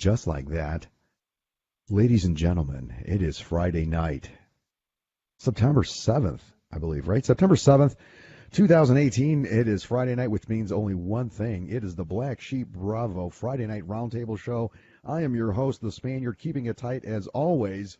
just like that. Ladies and gentlemen, it is Friday night, September 7th, I believe, right? September 7th, 2018. It is Friday night, which means only one thing. It is the Black Sheep Bravo Friday Night Roundtable Show. I am your host, the Spaniard, keeping it tight as always.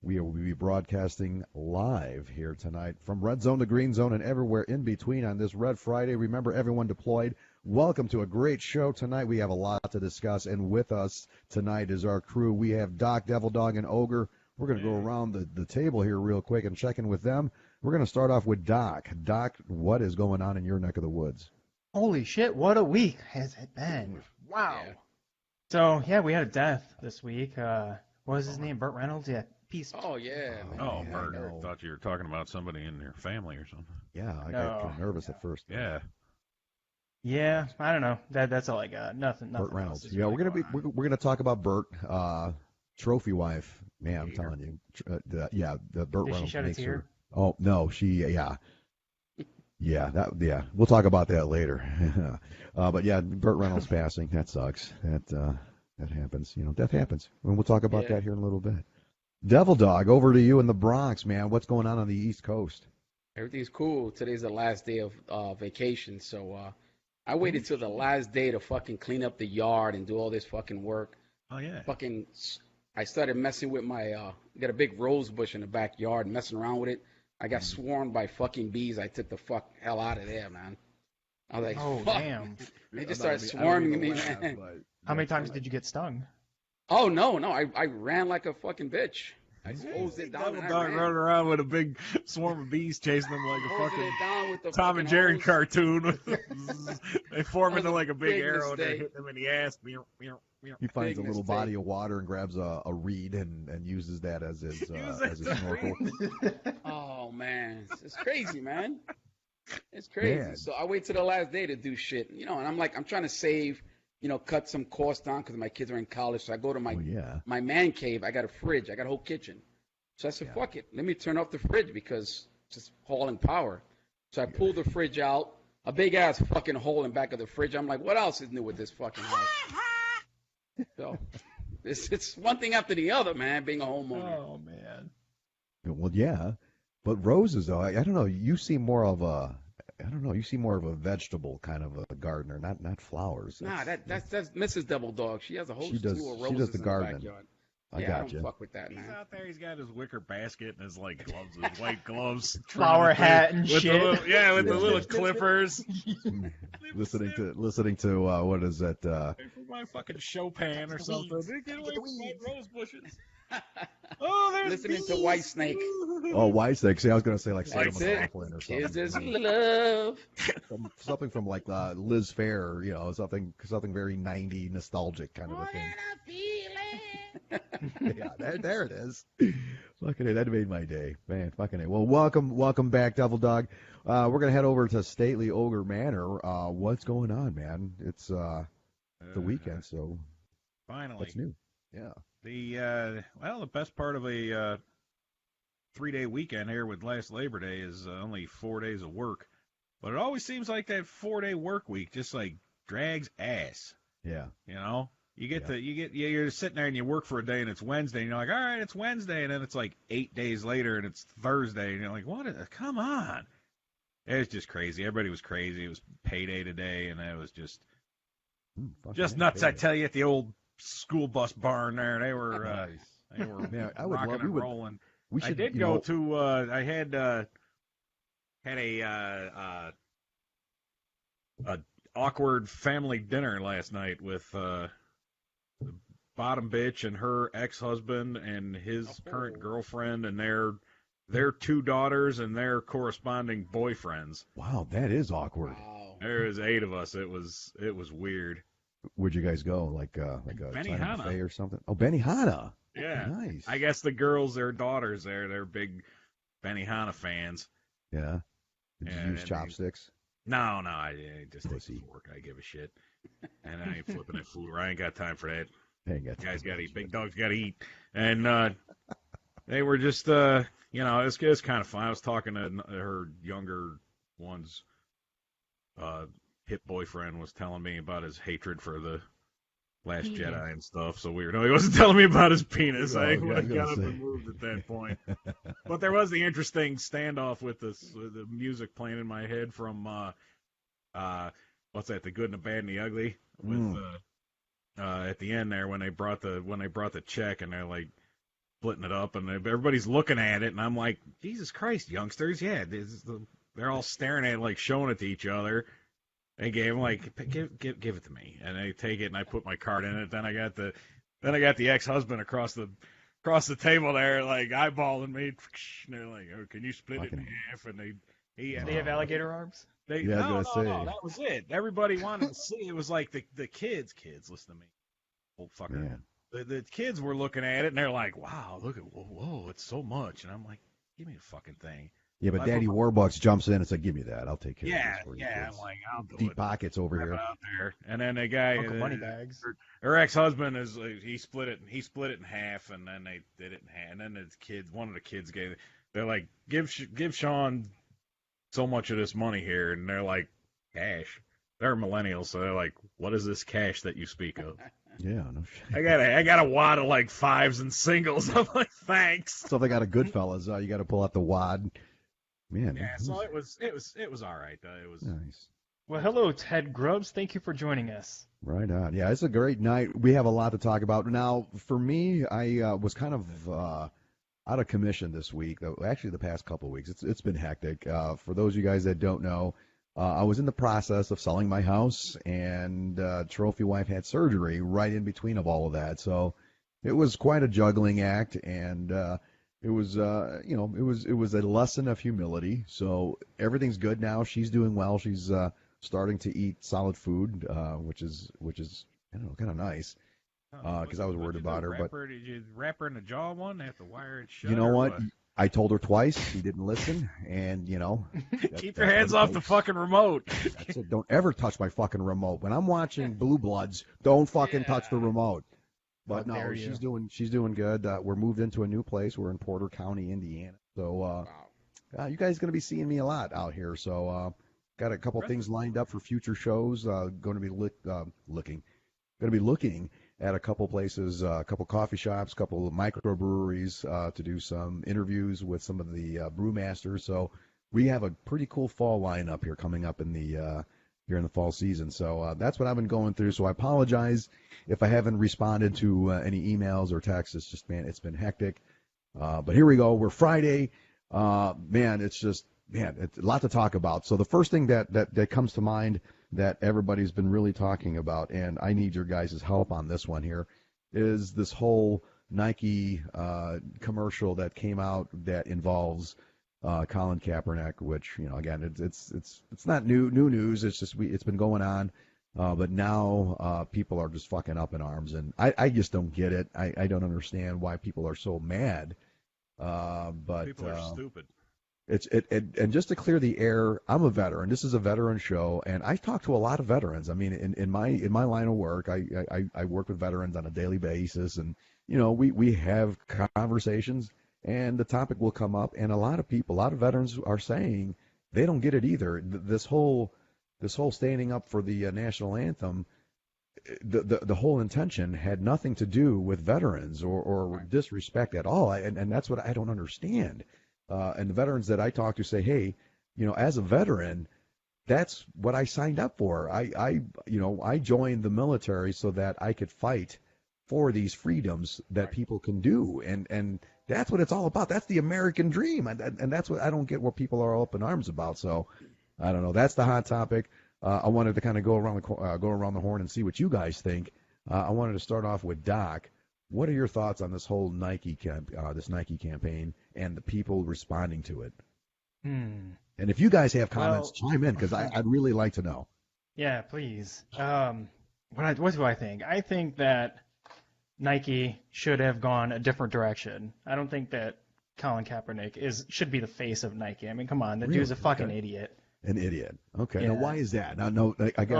We will be broadcasting live here tonight from Red Zone to Green Zone and everywhere in between on this Red Friday. Remember, everyone deployed. Welcome to a great show tonight. We have a lot to discuss, and with us tonight is our crew. We have Doc, Devil Dog, and Ogre. We're going to go around the table here real quick and check in with them. We're going to start off with Doc. Doc, what is going on in your neck of the woods? Holy shit, what a week has it been. Wow. Yeah. So, yeah, we had a death this week. What was his name? Burt Reynolds? Yeah. Peace. Oh, yeah. Oh, Burt. I thought you were talking about somebody in your family or something. Yeah, I got kind of nervous at first. Yeah. Yeah, I don't know. That's all I got. Nothing. Burt Reynolds. Yeah, we're gonna talk about Burt, trophy wife. Man, I'm telling you. The Burt Reynolds. Did she shed a tear? Oh no, We'll talk about that later. But yeah, Burt Reynolds passing. That sucks. That happens. Death happens. And we'll talk about that here in a little bit. Devil Dog, over to you in the Bronx, man. What's going on the East Coast? Everything's cool. Today's the last day of vacation, so I waited till the last day to fucking clean up the yard and do all this fucking work. Oh, yeah. I started messing with my, got a big rose bush in the backyard, messing around with it. I got swarmed by fucking bees. I took the hell out of there, man. I was like, oh, fuck. Damn. They just started swarming me, man. How many times did you get stung? Oh, no. I ran like a fucking bitch. I hosed it down. Devil Dog running around with a big swarm of bees chasing them like a fucking Tom and Jerry cartoon. They form into like a big arrow and they hit them in the ass. He finds a little body of water and grabs a reed and uses that as his snorkel. Oh, man. It's crazy, man. It's crazy. Man. So I wait till the last day to do shit. And I'm trying to save, cut some costs down because my kids are in college. So I go to my man cave. I got a fridge. I got a whole kitchen. So I said, fuck it. Let me turn off the fridge because it's just hauling power. So I pulled the fridge out. A big-ass fucking hole in the back of the fridge. I'm like, what else is new with this fucking house? So it's one thing after the other, man, being a homeowner. Oh, man. Well, yeah. But roses, though, I don't know. You seem more of a vegetable kind of a gardener, not flowers. That's Mrs. Devil Dog. She has a whole slew of roses she does the in gardening. the backyard. I don't fuck with that, man. He's out there. He's got his wicker basket and his gloves, his white gloves, flower hat and shit. With the little clippers. listening to what is that? For my fucking Chopin or something. Get away from my rose bushes. Oh, there's listening bees. to White Snake. Oh, White Snake. See, I was gonna say like Sarah McLachlan or something. Is this love? Something from like Liz Phair, something very 90s nostalgic kind of a thing. Yeah, there it is. Fucking A, that made my day, man. Fucking A. Well, welcome back, Devil Dog. We're gonna head over to stately Ogre Manor. What's going on, man? It's the weekend, so finally, what's new? Yeah. The best part of a 3-day weekend here with last Labor Day is only 4 days of work, but it always seems like that 4-day work week just like drags ass. Yeah. You're sitting there and you work for a day and it's Wednesday and you're like, all right, it's Wednesday, and then it's like 8 days later and it's Thursday and you're like, come on. It was just crazy. Everybody was crazy. It was payday today and it was just nuts. Payday. I tell you, at the old school bus barn there, they were man, I would rocking love, and rolling. We should, I did go to I had a awkward family dinner last night with the bottom bitch and her ex-husband and his current girlfriend and their 2 daughters and their corresponding boyfriends. Wow, that is awkward. Wow. There was 8 of us. It was weird. Where'd you guys go? Like a Benihana buffet or something? Oh, Benihana. Yeah. Nice. I guess the girls, their daughters there, they're big Benihana fans. Yeah. Did you use chopsticks? No, I just take a fork. I give a shit. And I ain't flipping that food. I ain't got time for that. Guys got to eat. Big dogs got to eat. And they were just, it's kind of fun. I was talking to her younger one's hip boyfriend was telling me about his hatred for the Last Jedi and stuff, so weird. No, he wasn't telling me about his penis. Oh, I yeah, I was got gonna it say. removed at that point. But there was the interesting standoff with the music playing in my head from what's that? The Good and the Bad and the Ugly with at the end there when they brought the check and they're like splitting it up and everybody's looking at it and I'm like, Jesus Christ, youngsters, yeah, they're all staring at it like showing it to each other. They gave him like, give it to me, and I take it and I put my card in it. Then I got the ex-husband across the table there, like eyeballing me. And they're like, "Oh, can you split it in half?" And They have alligator arms. No, that was it. Everybody wanted to see. It was like the kids. Listen to me, old fucker. Man. The kids were looking at it and they're like, "Wow, look at whoa, it's so much." And I'm like, "Give me the fucking thing." Yeah, but Daddy Warbucks jumps in and says, "Give me that. I'll take care of this for you." Yeah, kids. I'm like, I'll do Deep it. pockets over here. Out there. And then the guy, Uncle Moneybags. her ex-husband he split it in half, and then they did it in half. And then one of the kids they're like, give Sean so much of this money here, and they're like, cash. They're millennials, so they're like, what is this cash that you speak of? Yeah, no shit. I got a wad of like fives and singles. I'm like, thanks. So if they got a Goodfellas, you got to pull out the wad. Man. Yeah, so it was all right. It was nice. Well, hello, Ted Grubbs. Thank you for joining us. Right on. Yeah, it's a great night. We have a lot to talk about. Now, for me, I was kind of out of commission this week. Actually, the past couple of weeks. It's been hectic. For those of you guys that don't know, I was in the process of selling my house, and trophy wife had surgery right in between of all of that. So it was quite a juggling act, and it was it was a lesson of humility. So everything's good now. She's doing well. She's starting to eat solid food, which is I don't know, kind of nice. Because I was worried about her. Did you wrap her in the jaw one? Have to wire it shut? You know what? I told her twice. She didn't listen, and keep your hands off the fucking remote. That's it. Don't ever touch my fucking remote. When I'm watching Blue Bloods, don't fucking touch the remote. But no, she's doing good. We're moved into a new place. We're in Porter County, Indiana. So you guys are going to be seeing me a lot out here. So got a couple things lined up for future shows. Going to be looking at a couple places, a couple coffee shops, a couple of microbreweries to do some interviews with some of the brewmasters. So we have a pretty cool fall lineup here coming up in the here in the fall season. So that's what I've been going through. So I apologize if I haven't responded to any emails or texts. It's just, man, it's been hectic. But here we go. We're Friday. It's a lot to talk about. So the first thing that comes to mind that everybody's been really talking about, and I need your guys' help on this one here, is this whole Nike commercial that came out that involves Colin Kaepernick, which, again, it's not new news. It's just it's been going on, but now people are just fucking up in arms, and I just don't get it. I don't understand why people are so mad. But people are stupid. And just to clear the air, I'm a veteran. This is a veteran show, and I talk to a lot of veterans. I mean, in my line of work, I work with veterans on a daily basis, and we have conversations, and the topic will come up, and a lot of veterans are saying they don't get it either. This whole standing up for the national anthem, the whole intention had nothing to do with veterans or disrespect at all, and that's what I don't understand. And the veterans that I talk to say, hey, as a veteran, that's what I signed up for. I joined the military so that I could fight for these freedoms that people can do. And that's what it's all about. That's the American dream. And that's what I don't get what people are all up in arms about. So I don't know. That's the hot topic. I wanted to kind of go around the horn and see what you guys think. I wanted to start off with Doc. What are your thoughts on this whole Nike campaign and the people responding to it? And if you guys have comments, chime in, because I'd really like to know. Yeah, please. What do I think? I think that Nike should have gone a different direction. I don't think that Colin Kaepernick should be the face of Nike. I mean, come on, that dude's a fucking idiot. An idiot. Okay. Yeah. Now, why is that? Now,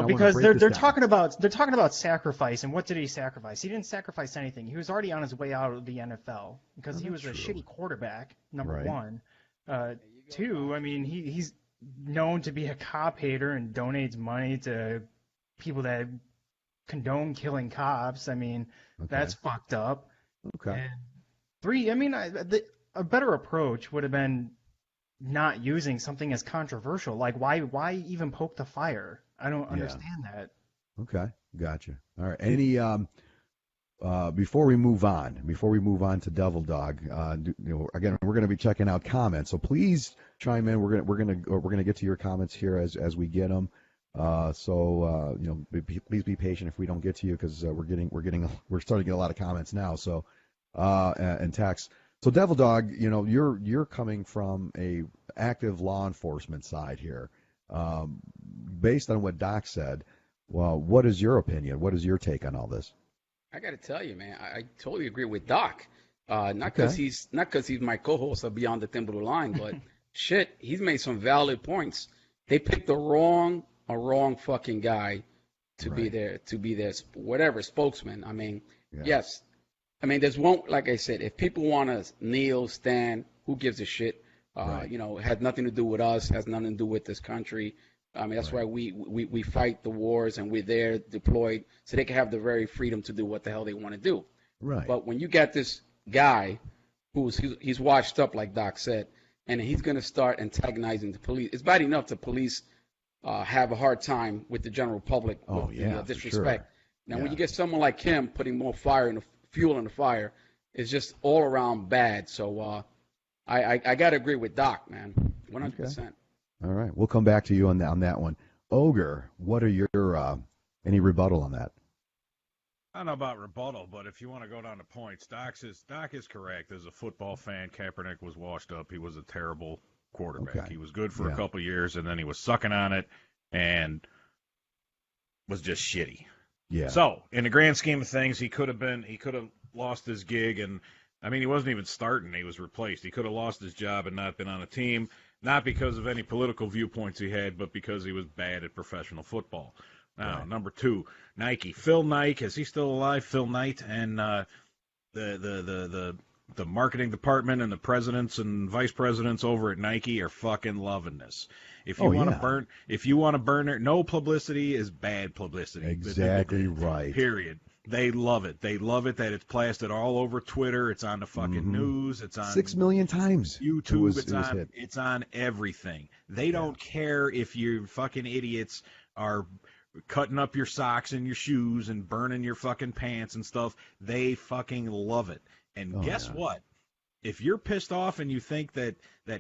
because they're talking about sacrifice, and what did he sacrifice? He didn't sacrifice anything. He was already on his way out of the NFL because he was a shitty quarterback. Number one. Two, I mean, he's known to be a cop hater and donates money to people that condone killing cops. I mean, Okay. that's fucked up. Okay. And three, I mean, a better approach would have been not using something as controversial. Like, why even poke the fire? I don't understand that. Okay. Gotcha. All right. Any before we move on to Devil Dog, again, we're going to be checking out comments, so please chime in. We're going to get to your comments here as we get them. Please be patient if we don't get to you, because we're starting to get a lot of comments now. So and text. So Devil Dog, you're coming from a active law enforcement side here. Based on what Doc said, well, what is your opinion? What is your take on all this? I got to tell you, man, I totally agree with Doc. Not because he's my co-host of Beyond the Thin Blue Line, but shit, he's made some valid points. They picked a wrong fucking guy to be their whatever spokesman. I mean, yes. I mean, there's one, like I said, if people want to kneel, stand, who gives a shit? It has nothing to do with us, has nothing to do with this country. I mean, that's why we fight the wars, and we're there deployed so they can have the very freedom to do what the hell they want to do. Right. But when you got this guy he's washed up, like Doc said, and he's going to start antagonizing the police, it's bad enough the police have a hard time with the general public with disrespect. Sure. Now, when you get someone like him putting more fuel in the fire, it's just all around bad. So I got to agree with Doc, man, 100%. Okay. All right, we'll come back to you on that one. Ogre, what are your any rebuttal on that? I don't know about rebuttal, but if you want to go down to points, Doc is correct. As a football fan, Kaepernick was washed up. He was a terrible quarterback. Okay. He was good for a couple of years, and then he was sucking on it and was just shitty. Yeah. So, in the grand scheme of things, he could have lost his gig, and I mean, he wasn't even starting. He was replaced. He could have lost his job and not been on a team, not because of any political viewpoints he had, but because he was bad at professional football. Now, number two, Nike. Phil Knight, is he still alive? Phil Knight and the marketing department and the presidents and vice presidents over at Nike are fucking loving this. If you want to burn it, no publicity is bad publicity. Exactly right. Period. They love it. They love it that it's plastered all over Twitter. It's on the fucking news. It's on 6 million times. YouTube. It's on everything. They don't care if you fucking idiots are cutting up your socks and your shoes and burning your fucking pants and stuff. They fucking love it. And guess what? If you're pissed off and you think that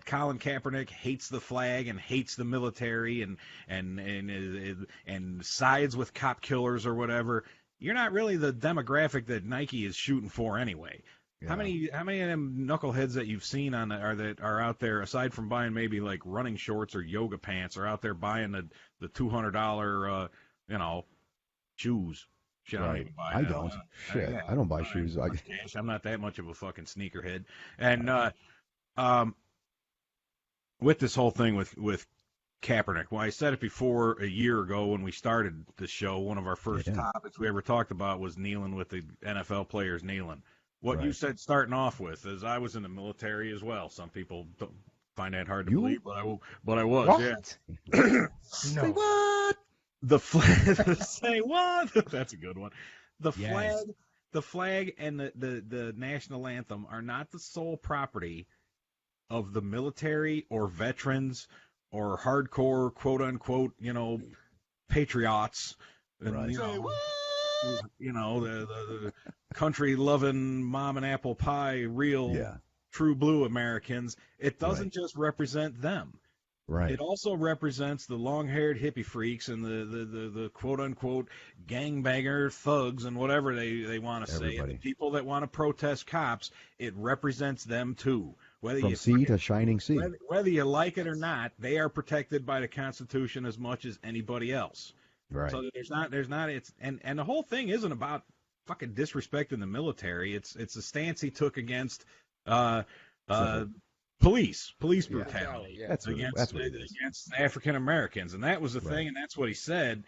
Colin Kaepernick hates the flag and hates the military and sides with cop killers or whatever, you're not really the demographic that Nike is shooting for anyway. Yeah. How many of them knuckleheads that you've seen that are out there, aside from buying maybe like running shorts or yoga pants, are out there buying the $200 shoes? Shit, right. I don't I don't buy shoes. I'm not that much of a fucking sneakerhead. And with this whole thing with Kaepernick, well, I said it before a year ago when we started the show. One of our first topics we ever talked about was kneeling with the NFL players kneeling. What you said starting off with is I was in the military as well. Some people don't find that hard to believe, but I was. What? Yeah. Say what? The flag. Say what? That's a good one. The flag, and the national anthem are not the sole property of the military or veterans or hardcore quote unquote, patriots. And, the country loving mom and apple pie, real true blue Americans. It doesn't just represent them. Right. It also represents the long-haired hippie freaks and the quote-unquote gangbanger thugs and whatever they want to say. And the people that want to protest cops, it represents them too. From sea to shining sea. Whether you like it or not, they are protected by the Constitution as much as anybody else. Right. So and the whole thing isn't about fucking disrespecting the military. It's a stance he took against police brutality against African Americans, and that was the thing, and that's what he said.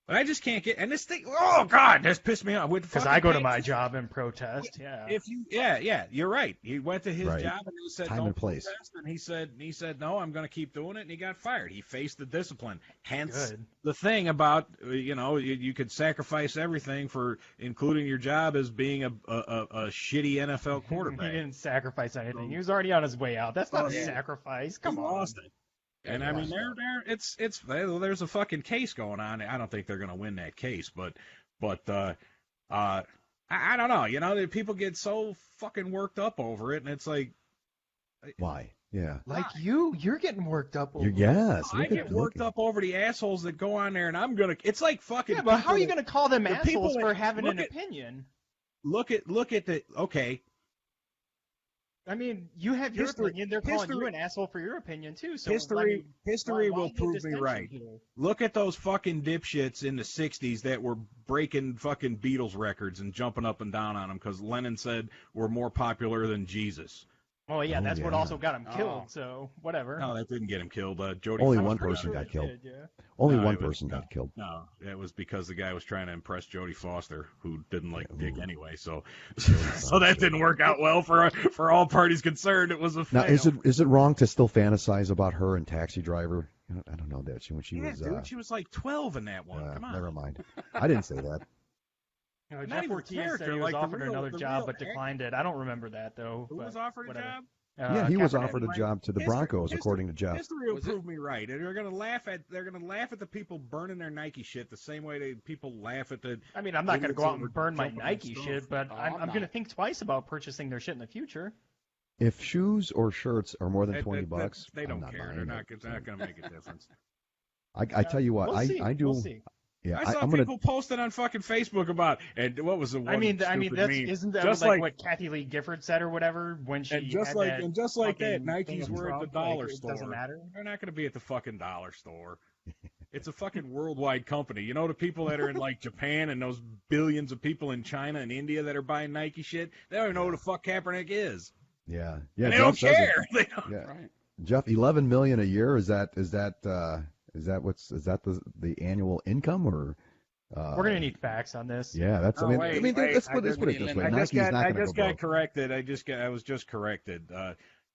But I just can't get, and this thing, oh God, this pissed me off. Because I go to my job and protest. Yeah. Yeah, you're right. He went to his Right. job and he said, Time don't and place. protest, and he said, no, I'm going to keep doing it, and he got fired. He faced the discipline. Hence Good. the thing about, you could sacrifice everything for, including your job as being a shitty NFL He quarterback. didn't sacrifice anything. He was already on his way out. That's not a yeah. sacrifice. Come He on. lost it. And I mean, there's a fucking case going on. I don't think they're going to win that case, but I don't know. People get so fucking worked up over it, and it's like, Why? Yeah. Like you're getting worked up over. Yes. I get worked up over the assholes that go on there, and it's like fucking. Yeah, but how are you people going to call them the assholes people for that having look an at- opinion? Look at okay. I mean, you have your History- opinion. They're calling you history- an asshole for your opinion too. So History why will the prove me distinction right. here? Look at those fucking dipshits in the 60s that were breaking fucking Beatles records and jumping up and down on them because Lennon said we're more popular than Jesus. Well, yeah, Oh, that's what yeah. also got him killed. Oh. So whatever. No, that didn't get him killed. Jody Only Foster one got person him. got killed. Did, yeah. Only No, one it was- person got killed. No, it was because the guy was trying to impress Jodie Foster, who didn't like dick anyway. So, Jodie so that didn't work out well for all parties concerned. It was a Now, fail. is it wrong to still fantasize about her and Taxi Driver? I don't know that when she Yeah, was. dude, she was like 12 in that one. Come on. Never mind. I didn't say that. You know, Not Jeff even Ortiz character, said he was like the offered real- another the job real but declined it. I don't remember that though. Who but was offered whatever. a job? Yeah, he was Kaepernick. offered a job to the Broncos, according to Jeff. History will Was it- prove me right. And they're gonna laugh at the people burning their Nike shit the same way people laugh at the. I mean, I'm not going to idiots go out that were and burn my jumping on Nike stove. shit, but Oh, I'm I'm going to not. think twice about purchasing their shit in the future. If shoes or shirts are more than That- $20, that- they I'm don't not care. buying They're it. not. It's not gonna make a difference. I tell you what, We'll see. I do. We'll see. Yeah, I saw I'm gonna. people posting on fucking Facebook about and what was the one? I mean, stupid that's meme? isn't that just like what Kathy Lee Gifford said or whatever when she and just had like that and just like that, fucking thing Nikes of were at the Trump, dollar like, store. It doesn't matter. They're not going to be at the fucking dollar store. It's a fucking worldwide company. You know the people that are in like Japan and those billions of people in China and India that are buying Nike shit. They don't even know who the fuck Kaepernick is. Yeah. And they Jeff don't says it. care. They don't. Yeah. Right. Jeff, 11 million a year. Is that the annual income or? We're going to need facts on this. Yeah, that's. Oh, I mean, wait, let's I put it didn't this mean way. I Nike's not I going to just go got broke. corrected. I was just corrected.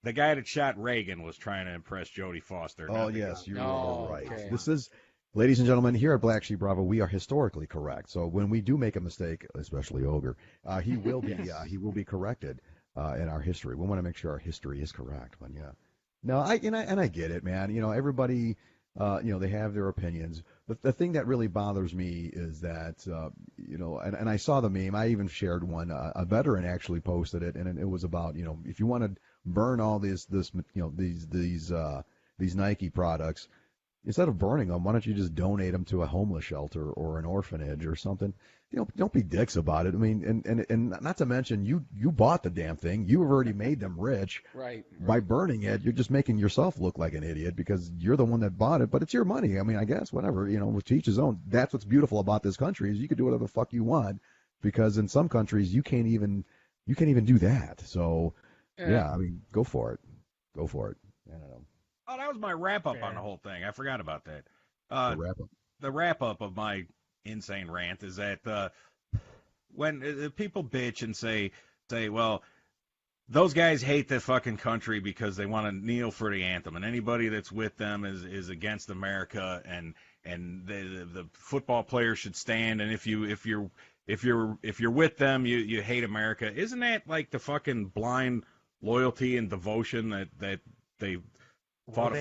The guy that shot Reagan was trying to impress Jodie Foster. Oh not the yes, guy. you Oh, are right. okay. This is, ladies and gentlemen, here at Black Sheep Bravo, we are historically correct. So when we do make a mistake, especially Ogre, he will be corrected in our history. We want to make sure our history is correct. But yeah, no, I get it, man. Everybody, they have their opinions. The thing that really bothers me is that, and I saw the meme. I even shared one. A veteran actually posted it, and it was about, if you want to burn all these Nike products, instead of burning them, why don't you just donate them to a homeless shelter or an orphanage or something? Don't be dicks about it. I mean, and not to mention, you bought the damn thing. You have already made them rich. Right. By burning it, you're just making yourself look like an idiot because you're the one that bought it, but it's your money. I mean, I guess, whatever, to each his own. That's what's beautiful about this country is you can do whatever the fuck you want because in some countries you can't even do that. So, yeah, I mean, go for it. Go for it. I don't know. Oh, that was my wrap up on Fair. the whole thing. I forgot about that. Wrap up. The wrap up of my insane rant is that when people bitch and say, well, those guys hate the fucking country because they want to kneel for the anthem, and anybody that's with them is against America, and the football players should stand, and if you're with them, you hate America. Isn't that like the fucking blind loyalty and devotion that they fought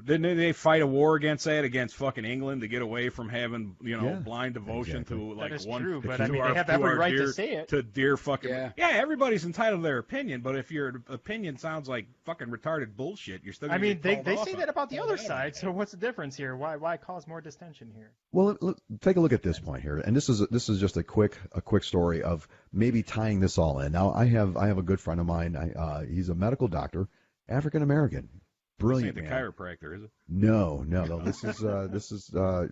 didn't they fight a war against fucking England to get away from having blind devotion exactly. to like That is one true, but to I mean, our- they have to every our right dear- to say it. to dear fucking Yeah. everybody's entitled to their opinion, but if your opinion sounds like fucking retarded bullshit, you're still I gonna mean, get they called say off that on about the it. other side. So what's the difference here? Why cause more distension here? Well, take a look at this point here, and this is just a quick story of maybe tying this all in. Now, I have a good friend of mine. He's a medical doctor, African American, brilliant This ain't man. the chiropractor, is it? No.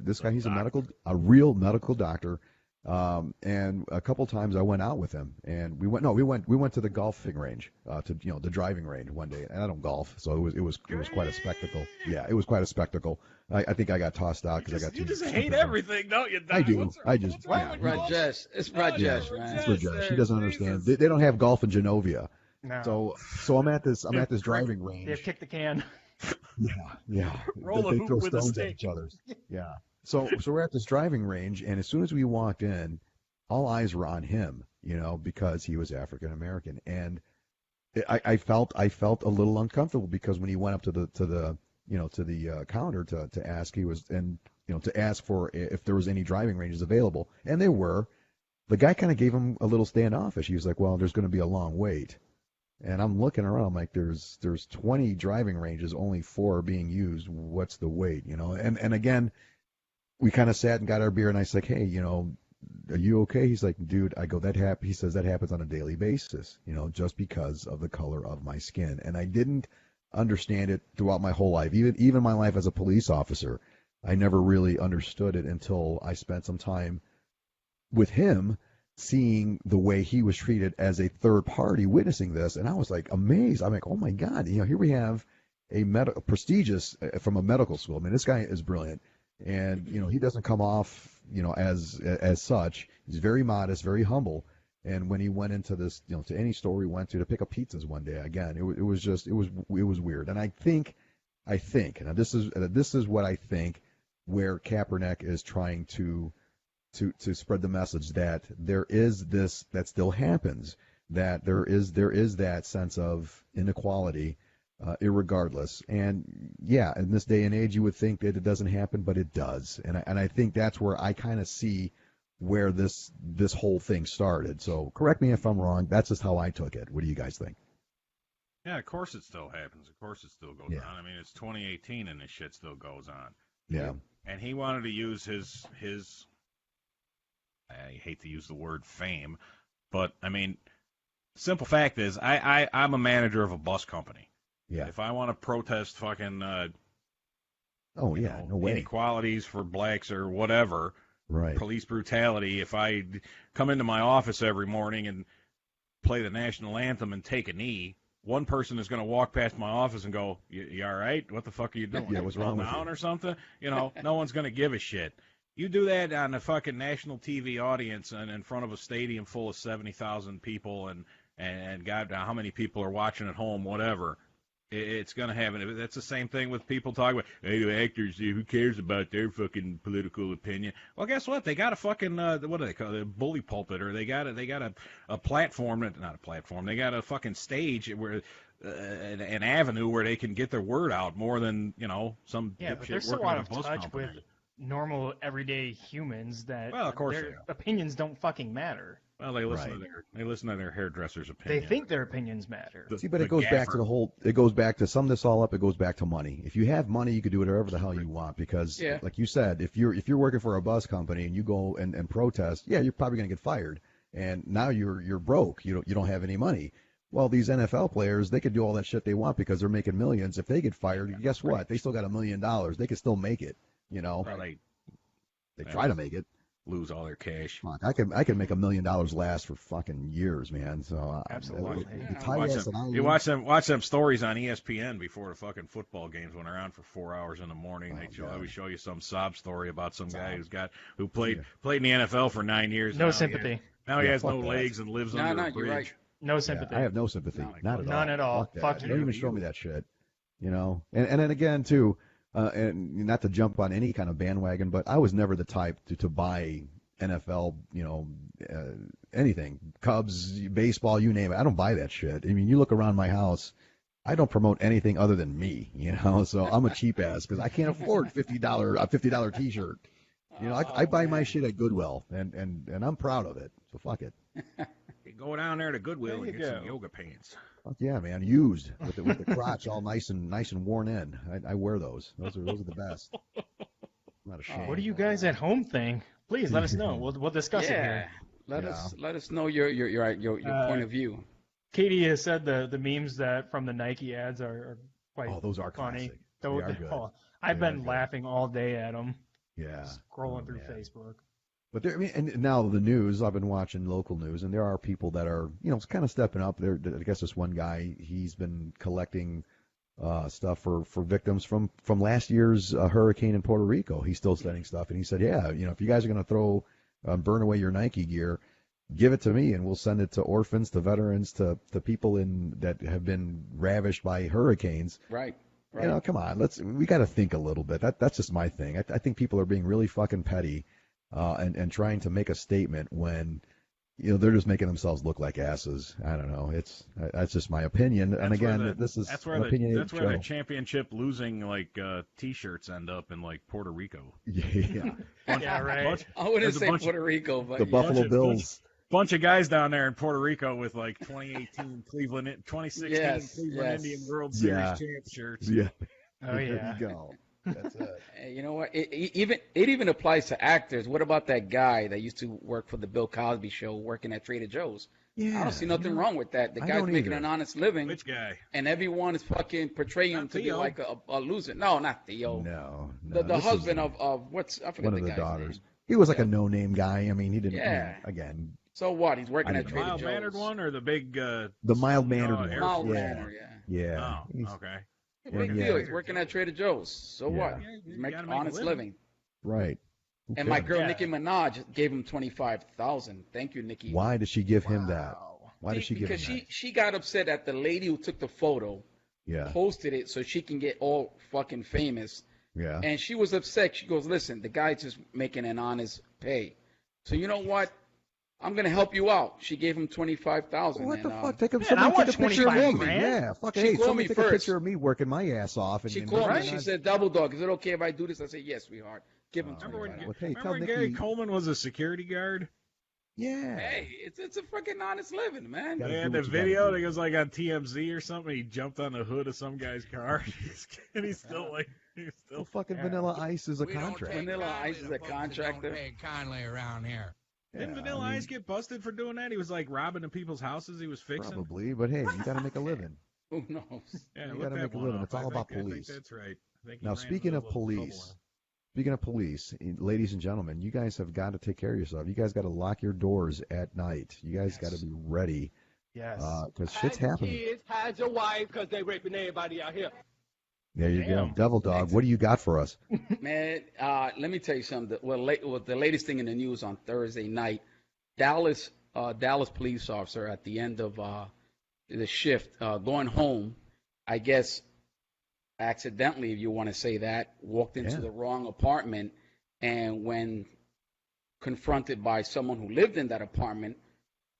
This guy. He's a real medical doctor. And a couple times I went out with him, and we went to the golfing range, the driving range one day. And I don't golf, so it was quite a spectacle. Yeah, it was quite a spectacle. I think I got tossed out because I got too. You just hate everything, don't you, Don? I do. What's wrong with golf? Rajesh. It's Rajesh, man. It's Rajesh. He doesn't understand. They don't have golf in Genovia. No. So I'm at this driving range. They've kicked the can. Yeah. Roll a they hoop throw with a stones at stick. each other. Yeah. So we're at this driving range, and as soon as we walked in, all eyes were on him, because he was African American, and I felt a little uncomfortable because when he went up to the counter to ask, to ask for if there was any driving ranges available, and there were. The guy kind of gave him a little standoffish. He was like, "Well, there's going to be a long wait." And I'm looking around, I'm like, there's 20 driving ranges, only 4 are being used. What's the wait, And again, we kind of sat and got our beer, and I was like, "Hey, are you okay?" He's like, "Dude," I go, he says that happens on a daily basis, just because of the color of my skin. And I didn't understand it throughout my whole life, even my life as a police officer. I never really understood it until I spent some time with him, seeing the way he was treated as a third party witnessing this, and I was like amazed. I'm like, oh my God, here we have a prestigious from a medical school. I mean, this guy is brilliant, and he doesn't come off as such. He's very modest, very humble. And when he went into this, to any store he went to pick up pizzas one day, again, it was weird. And I think now this is what I think, where Kaepernick is trying to spread the message that there is this that still happens, that there is that sense of inequality, irregardless. And yeah, in this day and age, you would think that it doesn't happen, but it does. And I think that's where I kind of see where this whole thing started. So correct me if I'm wrong. That's just how I took it. What do you guys think? Yeah, of course it still happens. Of course it still goes on. I mean, it's 2018 and this shit still goes on. Yeah. And he wanted to use his I hate to use the word fame, but I mean, simple fact is, I'm a manager of a bus company. Yeah. If I want to protest fucking, no way, inequalities for blacks or whatever, right, police brutality, if I come into my office every morning and play the national anthem and take a knee, one person is going to walk past my office and go, you all right? What the fuck are you doing? Yeah, what's wrong with you? Or something? No one's going to give a shit. You do that on a fucking national TV audience and in front of a stadium full of 70,000 people and God, how many people are watching at home, whatever. It's going to happen. That's the same thing with people talking about, hey, actors, who cares about their fucking political opinion? Well, guess what? They got a fucking, what do they call it, a bully pulpit, or they got a platform, not a platform, they got a fucking stage where, an avenue where they can get their word out more than, some but they're dipshit so working out at a of bus touch company. with normal everyday humans that Well, of course their opinions don't fucking matter. Well, they listen to their hairdresser's opinion. They think their opinions matter. See, but it goes back to to sum this all up, it goes back to money. If you have money, you can do whatever the hell you want, because like you said, if you're working for a bus company and you go and protest, you're probably going to get fired. And now you're broke. You don't have any money. Well, these NFL players, they could do all that shit they want because they're making millions. If they get fired, guess what? They still got $1 million. They can still make it, Well, they try to make it. Lose all their cash. Fuck, I can make $1 million last for fucking years, man. So absolutely. You watch them stories on ESPN before the fucking football games when they're on for 4 hours in the morning. They always show you some sob story about some guy who played in the NFL for 9 years. No sympathy. Now he has no legs and lives under a bridge. You're right. No sympathy. I have no sympathy. Not at all. None at all. Fuck you. Don't even show me that shit. And then again too. And not to jump on any kind of bandwagon, but I was never the type to buy NFL, anything, Cubs, baseball, you name it. I don't buy that shit. I mean, you look around my house, I don't promote anything other than me, so I'm a cheap ass because I can't afford a $50 t-shirt. I buy my shit at Goodwill, and I'm proud of it, so fuck it. You go down there to Goodwill and get some yoga pants. Fuck yeah, man! Used with the crotch all nice and worn in. I wear those. Those are the best. I'm not ashamed. What do you guys at home think? Please let us know. We'll discuss it here. Let us know your point of view. Katie has said the memes that from the Nike ads are quite those are funny. classic. They are good. I've been laughing all day at them. Yeah. Scrolling through Facebook. But there, I mean, and now the news. I've been watching local news, and there are people that are, kind of stepping up. There, I guess this one guy, he's been collecting stuff for victims from last year's hurricane in Puerto Rico. He's still sending stuff, and he said, yeah, if you guys are going to burn away your Nike gear, give it to me, and we'll send it to orphans, to veterans, to people that have been ravished by hurricanes. Right. Come on, we got to think a little bit. That's just my thing. I think people are being really fucking petty, and trying to make a statement when, they're just making themselves look like asses. I don't know. That's just my opinion. And again, this is that's where an opinionated that's where the show. championship losing T-shirts end up in Puerto Rico. Yeah. Yeah, right. I wouldn't say Puerto Rico, but The Buffalo Bills. Bunch of guys down there in Puerto Rico with 2016 Cleveland Indian World Series champ shirts. Yeah. Oh, There yeah. you go. That's it. Hey, you know what? It even applies to actors. What about that guy that used to work for the Bill Cosby Show, working at Trader Joe's? Yeah. I don't see nothing wrong with that. The I guy's don't making either. an honest living, Which guy? and everyone is fucking portraying him Not to be Theo. like a loser. No, not Theo. No. The this husband is of what's I forget one of the the guy's daughters. name. He was like Yeah. a no-name guy. I mean, he didn't. Yeah. Again, So what? He's working I at didn't know. Trader Joe's. Mild-mannered one or the big? the mild-mannered one. Air Mild yeah. manner, yeah. Yeah. Oh, He's- okay. Big yeah. deal. He's working at Trader Joe's. So Yeah. what? Yeah, He's you making gotta make a honest living. living. Right. Who And my cares? girl Yeah. Nicki Minaj gave him 25,000. Thank you, Nicki. Why did she give him that? Wow. Why did she give him Because that? she got upset at the lady who took the photo, Yeah. posted it so she can get all fucking famous. Yeah. And she was upset. She goes, listen, the guy's just making an honest pay. So you know what? I'm gonna help you out. She gave him 25,000. What the and, fuck? Take a, Man, somebody I want take a picture of 25 me. grand. Yeah. Fuck. She Hey, called somebody me take a first. picture of me working my ass off. And, She and called me. right? She said, "Double Dog, is it okay if I do this?" I said, "Yes, sweetheart. Give him Remember when, 25." Well, hey, remember tell when Nikki- Gary Coleman was a security guard? Yeah. Hey, it's a fucking honest living, man. Gotta They do had what the you gotta video do. that goes on TMZ or something. He jumped on the hood of some guy's car, and he's still Well, still. fucking Yeah. Vanilla Ice is a We don't contract. take Vanilla kindly Ice is to a folks that contractor. Don't take kindly around here. Didn't Yeah, Vanilla I mean, Ice get busted for doing that? He was robbing the people's houses he was fixing. Probably, but hey, you got to make a living. Who knows? Yeah, You look gotta that make a one living. up. It's all I about think police. that's right. I think he Now, ran speaking into of a little trouble. police, ladies and gentlemen, you guys have got to take care of yourself. You guys got to lock your doors at night. You guys got to be ready Yes. because shit's happening. Kids, hide your wife, because they raping everybody out here. There you go. Damn. Devil Dog, what do you got for us? Man, let me tell you something. Well, the latest thing in the news on Thursday night, Dallas police officer at the end of the shift, going home, I guess accidentally, if you want to say that, walked into Yeah. the wrong apartment, and when confronted by someone who lived in that apartment,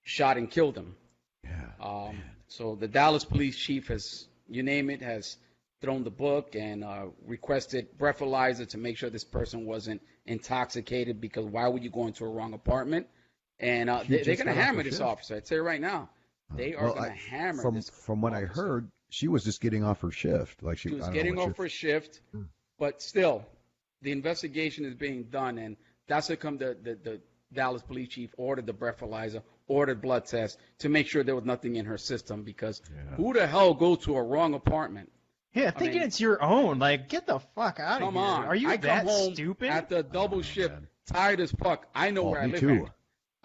shot and killed him. Yeah. So the Dallas police chief has, you name it, has thrown the book and requested breathalyzer to make sure this person wasn't intoxicated, because why would you go into a wrong apartment? And She they're just going to got off hammer her this shift. officer. I'd say right now. They are Well, going to hammer from this from what I officer. heard, she was just getting off her shift. Like She I was don't know getting what off her shift, but still, the investigation is being done, and that's how come the Dallas police chief ordered the breathalyzer, ordered blood tests to make sure there was nothing in her system, because Yeah. who the hell goes to a wrong apartment? Yeah, thinking mean- it's your own. Like, get the fuck out of Come here. on. Are you I come that home stupid? After a double shift, man. tired as fuck. I know Oh, where I me live too. at.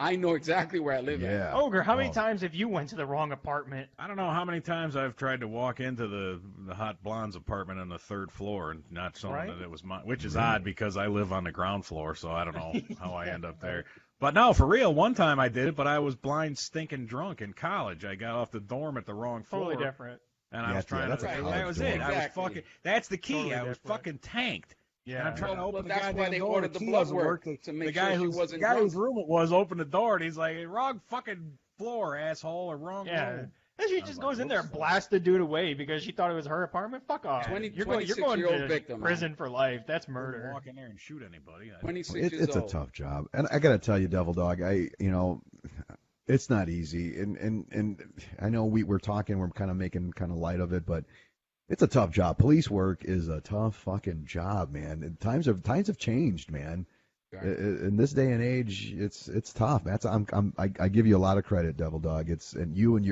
I know exactly where I live at. Yeah. Ogre, how many Oh. times have you went to the wrong apartment? I don't know how many times I've tried to walk into the hot blonde's apartment on the third floor and not someone Right. that it was mine, which is odd because I live on the ground floor, so I don't know how I end up there. But no, for real, one time I did it, but I was blind, stinking drunk in college. I got off the dorm at the wrong floor. Totally different. And Yeah, I was trying that's to. a That college was dorm. it. I was Exactly. fucking. That's the key. Totally I was different. fucking tanked. And Yeah. I'm trying to Well, open the that's why goddamn they door. ordered The the key blood doesn't work work. to make the guy sure she who's wasn't the guy drunk. whose room it was opened the door, and he's like, "Wrong fucking floor, asshole, or wrong Yeah. room." Then she I just was goes like, in there and "Whoops." blasts the dude away because she thought it was her apartment. Fuck off. 20 you're going 26-year-old to victim, prison for life. That's I wouldn't murder. walk in there and shoot anybody. 26 years It's a old. tough job, and I gotta tell you, Devil Dog, it's not easy, and I know we're talking, we're kind of making kind of light of it, but it's a tough job. Police work is a tough fucking job, man. And times have changed, man. Right. In this day and age, it's tough. I give you a lot of credit, Devil Dog. And you and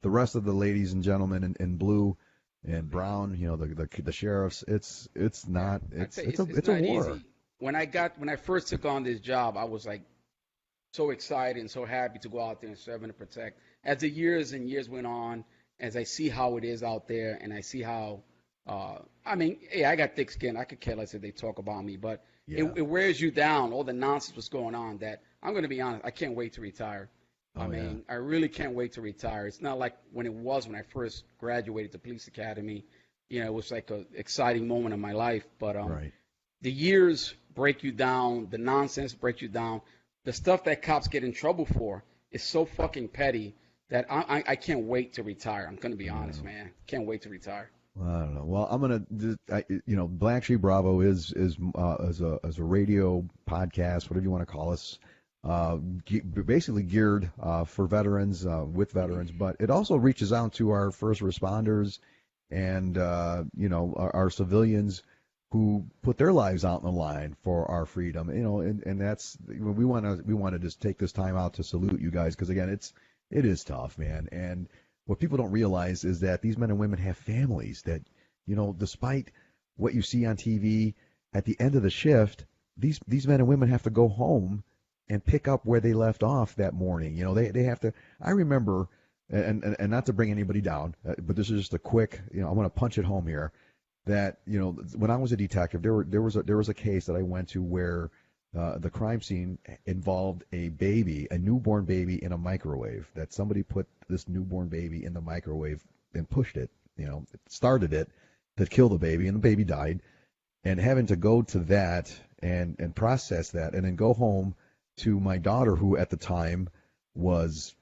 the rest of the ladies and gentlemen in blue and brown, the sheriffs. It's I'd say a not war. easy. when I first took on this job, I was like so excited and so happy to go out there and serve and to protect. As the years and years went on, as I see how it is out there, and I see how, I mean, hey, I got thick skin. I could care less if they talk about me, but it wears you down. All the nonsense was going on. That I'm going to be honest, I can't wait to retire. I mean, I really can't wait to retire. It's not like when it was when I first graduated the police academy. You know, it was like an exciting moment in my life. But the years break you down. The nonsense breaks you down. The stuff that cops get in trouble for is so fucking petty that I can't wait to retire. I'm going to be honest, man. Can't wait to retire. Well, I don't know. Well, I'm gonna, Black Sheep Bravo is as a radio podcast, whatever you want to call us, basically geared for veterans, with veterans, but it also reaches out to our first responders and our civilians who put their lives out on the line for our freedom. And that's we want to just take this time out to salute you guys, because again, it is tough, man. And what people don't realize is that these men and women have families that, despite what you see on TV, at the end of the shift, these men and women have to go home and pick up where they left off that morning. They have to. I remember, and not to bring anybody down, but this is just a quick. I want to punch it home here. That when I was a detective, there was a case that I went to where the crime scene involved a newborn baby in a microwave. That somebody put this newborn baby in the microwave and pushed it. Started it to kill the baby, and the baby died. And having to go to that and process that, and then go home to my daughter, who at the time was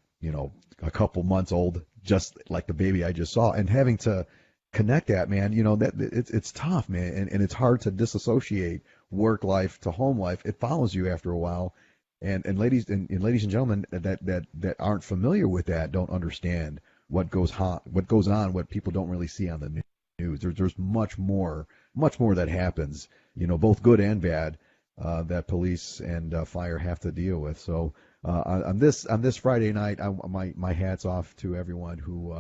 a couple months old, just like the baby I just saw, and having to connect that, man, that it's tough, man, and it's hard to disassociate work life to home life. It follows you after a while, and ladies and gentlemen that aren't familiar with that don't understand what goes on, what people don't really see on the news. There's much more that happens, both good and bad, that police and fire have to deal with. So on this Friday night, my hat's off to everyone who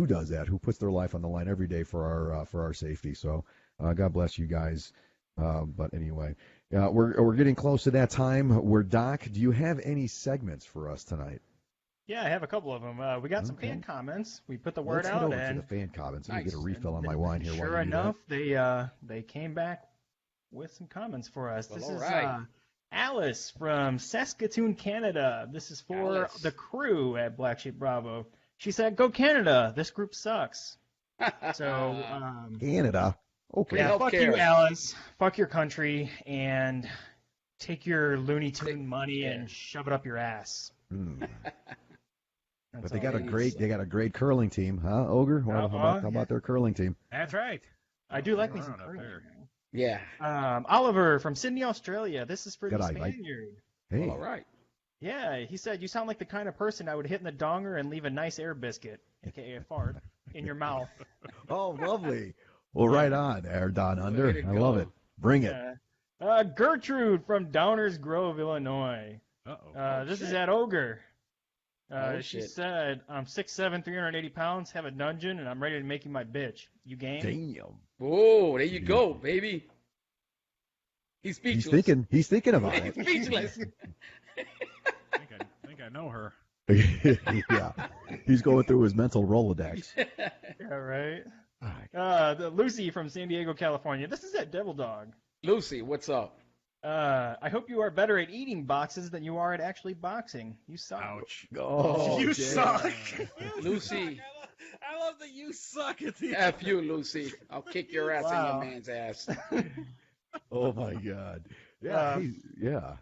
does that, who puts their life on the line every day for our safety. So God bless you guys. But anyway, we're getting close to that time. Doc, do you have any segments for us tonight? Yeah, I have a couple of them. We got some fan comments. We put the word Let's out. Let's get over to the fan comments. Let me get a refill on my wine here. Sure enough, they came back with some comments for us. Well, this is right. Alice from Saskatoon, Canada. This is for the crew at Black Sheep Bravo. She said, "Go Canada! This group sucks." So Canada. Okay. Yeah, fuck you, Alice. Fuck your country, and take your Looney Tune money and shove it up your ass. But they got a great curling team, huh, Ogre? How about their curling team? That's right. I do like me some curling. Yeah. Oliver from Sydney, Australia. This is for the Spaniard. Hey. Well, all right. Yeah, he said, "You sound like the kind of person I would hit in the donger and leave a nice air biscuit, aka a fart, in your mouth." Oh, lovely. Well, right on, Air Don Under. I love it. Bring it. Gertrude from Downers Grove, Illinois. This is at Ogre. She said, "I'm 6'7", 380 pounds, have a dungeon, and I'm ready to make you my bitch. You game?" Damn. Oh, there you go, baby. He's speechless. He's thinking about it. He's speechless. I think I know her. Yeah. He's going through his mental Rolodex. Yeah, right. Lucy from San Diego, California. This is at Devil Dog. Lucy, what's up? I hope you are better at eating boxes than you are at actually boxing. You suck. Ouch. Oh, you damn. suck. Lucy. I love that you suck at the F you, Lucy. I'll kick your ass in your man's ass. Oh, my God. Yeah. Yeah.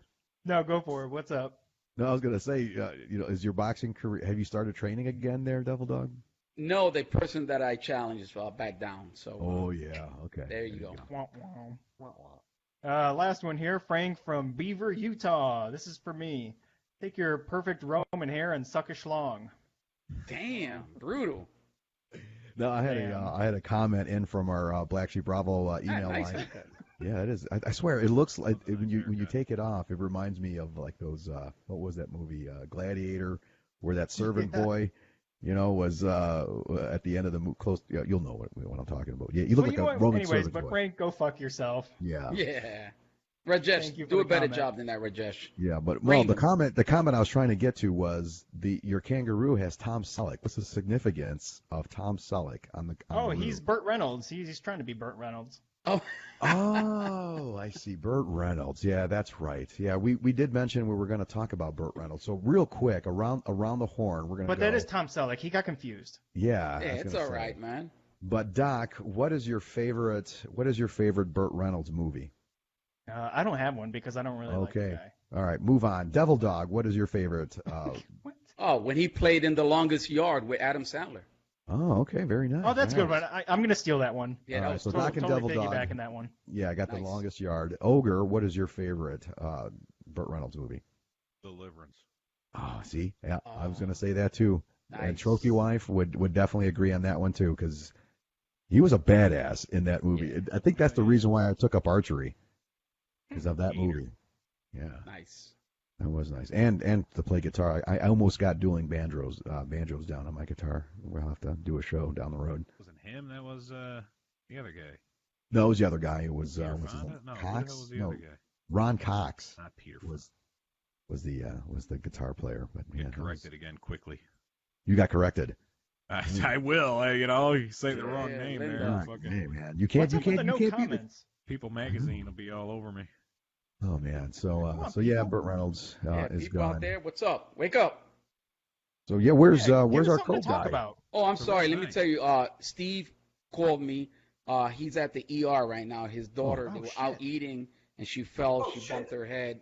No, go for it. What's up? No, I was going to say, is your boxing career, have you started training again there, Devil Dog? No, the person that I challenged is back down. So. Oh, yeah. Okay. There you go. Last one here, Frank from Beaver, Utah. This is for me. Take your perfect Roman hair and suck a schlong. Damn, brutal. No, I had a comment in from our Black Sheep Bravo email line. Yeah, it is. I swear, it looks like when you take it off, it reminds me of like those. What was that movie, Gladiator, where that servant boy was at the end of the close. Yeah, you'll know what I'm talking about. Yeah, you look like a Roman Anyways, servant but boy. Frank, go fuck yourself. Yeah. Yeah. Thank you Rajesh, for do the a better comment. job than that, Rajesh. Yeah, but the Raymond. comment I was trying to get to was your kangaroo has Tom Selleck. What's the significance of Tom Selleck on the? Oh, the he's Burt Reynolds. He's trying to be Burt Reynolds. Oh, Oh, I see. Burt Reynolds. Yeah, that's right. Yeah, we did mention we were going to talk about Burt Reynolds. So real quick, around the horn, we're going to But go. that is Tom Selleck. He got confused. Yeah, yeah, I was it's gonna all say. right, man. But Doc, what is your favorite Burt Reynolds movie? I don't have one because I don't really like the Okay. guy. All right, move on. Devil Dog, what is your favorite? What? Oh, when he played in The Longest Yard with Adam Sandler. Oh, okay, very nice. Oh, that's a good nice. one. I'm going to steal that one. Yeah, All that right, was so cool. Doc and Totally Devil Dog. piggybacking that one. Yeah, I got the Nice. longest yard. Ogre, what is your favorite Burt Reynolds movie? Deliverance. Oh, see, yeah, I was Oh, going to say that too. And nice. Trophy Wife would definitely agree on that one too, because he was a badass in that movie. Yeah. I think that's the reason why I took up archery, because of that movie. Yeah, Nice. that was nice. And to play guitar, I almost got dueling banjos down on my guitar. We'll have to do a show down the road. Wasn't him. That was the other guy. No, it was the other guy. It was Peter what's his Fonda? name? No, who the hell Cox. was the No, other guy? Ron Cox Not Peter Fonda. was the guitar player. But Get yeah, corrected again quickly. You got corrected. I will. You say the Yeah, wrong name Linda. there. Right. Fucking Hey man, you can't What's up with the no be the comments? People Magazine will be all over me. Oh man, so on, yeah, people. Burt Reynolds Yeah, is people gone. out there, what's up? Wake up. So yeah, where's Yeah, where's give our us something cold to talk guy? about. Oh, I'm It's a sorry. real Let me night. tell you, Steve called me. He's at the ER right now. His daughter, they were out eating, and she fell. She bumped her head.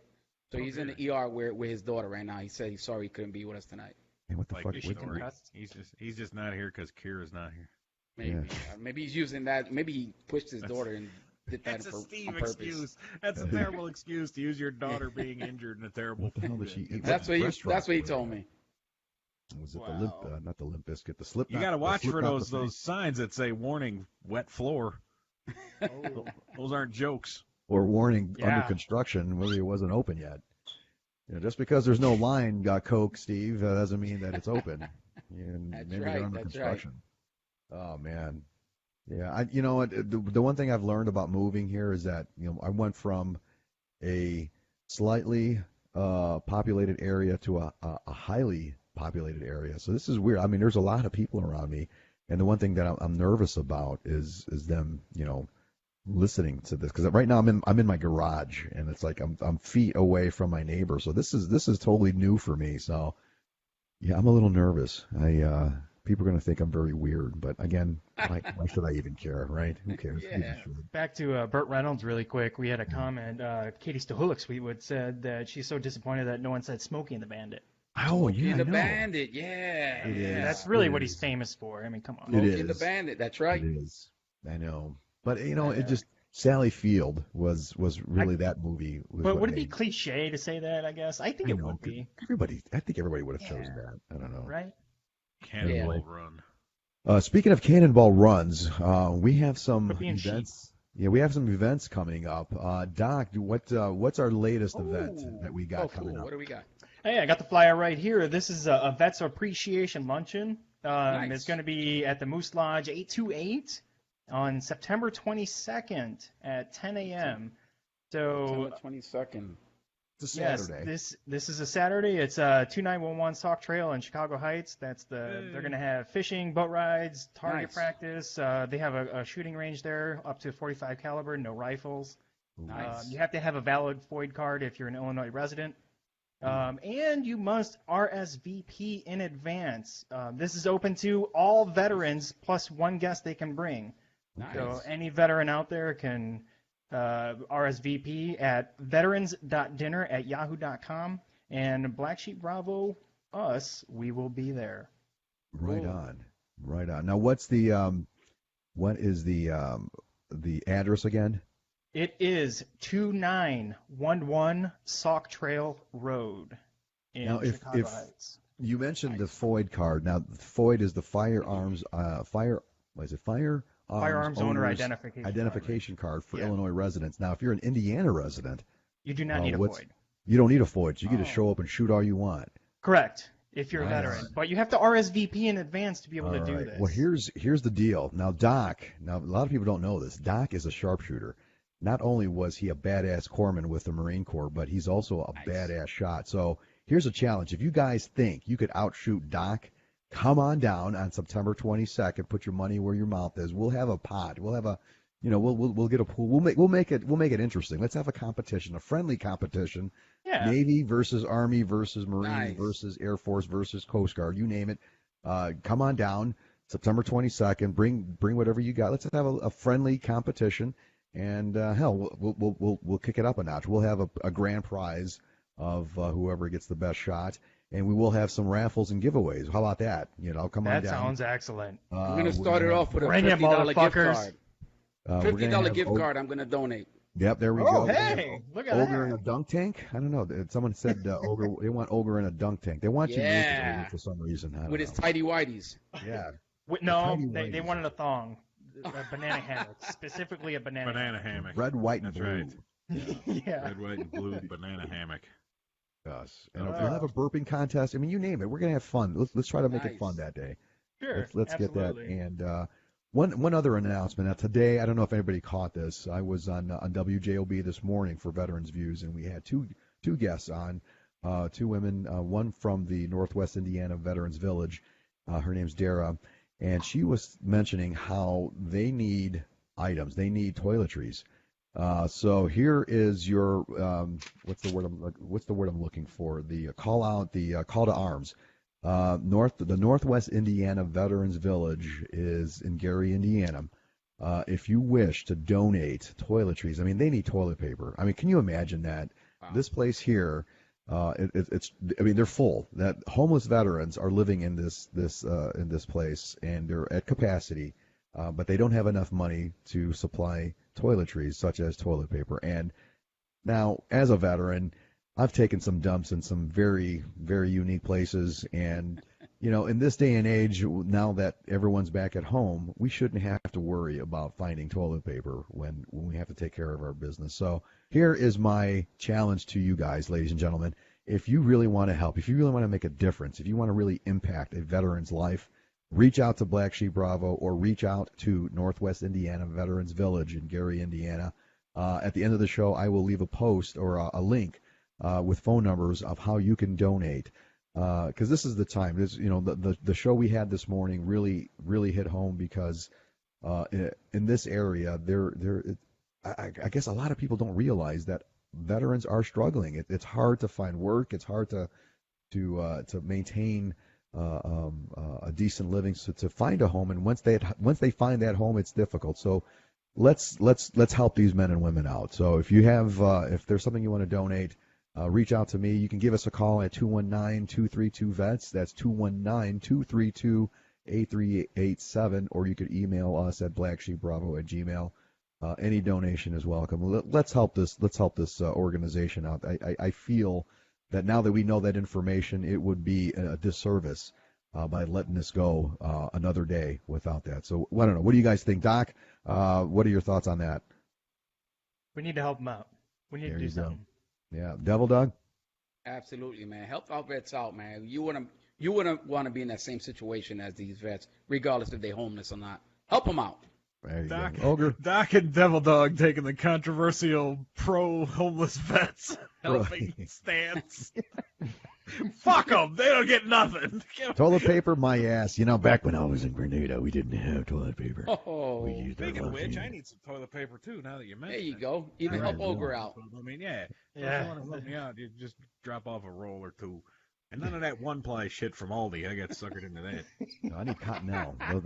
So he's in the ER with his daughter right now. He said he's sorry he couldn't be with us tonight. Hey, what the Like fuck? the Is she story. concussed? He's just not here because Kira's not here. Maybe. Yeah. Maybe he's using that. Maybe he pushed his daughter and did that That's a on Steve purpose. excuse. That's a terrible excuse to use your daughter being injured in a terrible. What the hell did she eat? That's what Restaurant that's what he was told that? me. Was it Wow. the limp? Not the Limp Biscuit. The slip. You got to watch for those signs that say "Warning: Wet floor." Oh. Those aren't jokes. Or warning Yeah. under construction. Maybe it wasn't open yet. Just because there's no line got Coke, Steve, doesn't mean that it's open. And That's maybe right, they're under that's construction. Oh man, yeah. You know what? The one thing I've learned about moving here is that I went from a slightly populated area to a highly populated area. So this is weird. I mean, there's a lot of people around me, and the one thing that I'm nervous about is them, listening to this, because right now I'm in my garage, and it's like I'm feet away from my neighbor. So this is totally new for me. So yeah, I'm a little nervous. People are going to think I'm very weird, but again, why should I even care, right? Who cares? Yeah. People should. Back to Burt Reynolds really quick. We had a comment. Katie Stahulik Sweetwood said that she's so disappointed that no one said Smokey and the Bandit. Oh yeah, In I the know. Bandit, yeah. It yeah. is. That's really it what is. he's famous for. I mean, come on. It Smokey and the is. Bandit, that's right. It is. I know, but it Yeah. just Sally Field was really that movie. Was But what would it be made- cliche to say that, I guess? I think I it know, would be, I think everybody would have chosen Yeah. that. I don't know. right? Cannonball Run. Speaking of Cannonball runs, we have some Quit being events. Yeah, we have some events coming up. Doc, what's our latest event that we got Oh, coming cool. up? What do we got? Hey, I got the flyer right here. This is a Vets Appreciation Luncheon. Nice. It's going to be at the Moose Lodge 828 on September 22nd at 10 a.m. So, September 22nd. It's a yes, Saturday. this is a Saturday. It's 2911 Sauk Trail in Chicago Heights. They're going to have fishing, boat rides, target Nice. practice. They have a shooting range there up to 45 caliber, no rifles. Nice. You have to have a valid FOID card if you're an Illinois resident. And you must RSVP in advance. This is open to all veterans plus one guest they can bring. Nice. So any veteran out there can RSVP at veterans.dinner@yahoo.com. And Black Sheep Bravo, we will be there. Right on. Right on. Now, what is the address again? It is 2911 Sauk Trail Road in Now, if- Chicago if- Heights. You mentioned the FOID card. Now, FOID is the firearms Firearms owner owner's identification card for Yeah. Illinois residents. Now, if you're an Indiana resident, You do not need a what's- FOID. you don't need a FOID. So you can just Oh. show up and shoot all you want. Correct. if you're a Nice. veteran. But you have to RSVP in advance to be able to All do right. this. Well, here's the deal. Now, Doc. Now, a lot of people don't know this. Doc is a sharpshooter. Not only was he a badass corpsman with the Marine Corps, but he's also a badass shot. So here's a challenge. If you guys think you could outshoot Doc, come on down on September 22nd. Put your money where your mouth is. We'll have a pot. We'll have a, we'll get a pool. We'll make it interesting. Let's have a competition, a friendly competition. Yeah. Navy versus Army versus Marines Nice. versus Air Force versus Coast Guard. You name it. Come on down September 22nd. Bring whatever you got. Let's have a friendly competition. And hell, we'll kick it up a notch. We'll have a grand prize of whoever gets the best shot, and we will have some raffles and giveaways. How about that? Come on That down. sounds excellent. I'm gonna start it off with a Bring it, $50 gift motherfuckers. card. We're gonna $50 have gift card. I'm gonna donate. Yep, there we Oh, go. hey, look at Ogre in that. a dunk tank? I don't know. Someone said Ogre. They want Ogre in a dunk tank. They want you Yeah. naked for some reason. I don't With his know. tighty whiteys. Yeah. No, tiny they ladies. wanted a thong. A banana hammock. Specifically a banana hammock. Red, white, and That's blue. right. Yeah. Red, white, and blue banana hammock. Yes. And if we'll have a burping contest. I mean, you name it. We're gonna have fun. Let's try to make it Nice. fun that day. Sure. Let's get that. absolutely. And one other announcement. Now today, I don't know if anybody caught this. I was on WJOB this morning for Veterans Views, and we had two guests on, two women, one from the Northwest Indiana Veterans Village. Her name's Dara, and she was mentioning how they need items. They need toiletries. So here is your what's the word I'm looking for? The call out, the call to arms. The Northwest Indiana Veterans Village is in Gary, Indiana. If you wish to donate toiletries, I mean, they need toilet paper. I mean, can you imagine that? Wow. This place here, I mean, they're full. That homeless veterans are living in this place, and they're at capacity, but they don't have enough money to supply toiletries such as toilet paper. And now, as a veteran, I've taken some dumps in some very, very unique places, and in this day and age, now that everyone's back at home, we shouldn't have to worry about finding toilet paper when we have to take care of our business. So here is my challenge to you guys, ladies and gentlemen. If you really want to help, if you really want to make a difference, if you want to really impact a veteran's life, reach out to Black Sheep Bravo or reach out to Northwest Indiana Veterans Village in Gary, Indiana. At the end of the show, I will leave a post or a link with phone numbers of how you can donate. Because this is the time. The show we had this morning really hit home because in this area, I guess a lot of people don't realize that veterans are struggling. It's hard to find work. It's hard to maintain a decent living. So to find a home, and once they find that home, it's difficult. So let's help these men and women out. So if you have if there's something you want to donate. Reach out to me. You can give us a call at 219-232-VETS. That's 219-232-8387. Or you could email us at blacksheepbravo@gmail. Any donation is welcome. Let's help this organization out. I feel that now that we know that information, it would be a disservice by letting this go another day without that. So I don't know. What do you guys think, Doc? What are your thoughts on that? We need to help them out. We need There to do you go. something. Yeah, Devil Dog. Absolutely, man. Help our vets out, man. You wouldn't want to be in that same situation as these vets, regardless if they're homeless or not. Help them out. There you Doc, go. Ogre. Doc and Devil Dog taking the controversial pro-homeless vets helping stance. Fuck them. They don't get nothing. Toilet paper, my ass. Back when I was in Grenada, we didn't have toilet paper. Oh, We used our Speaking of which, machine. I need some toilet paper too. Now that you mention there you it. go. Even All right, help Ogre out. I mean, yeah. Yeah. If you want to help me out, you just drop off a roll or two. And none of that one-ply shit from Aldi. I got suckered into that. No, I need Cottonelle. That's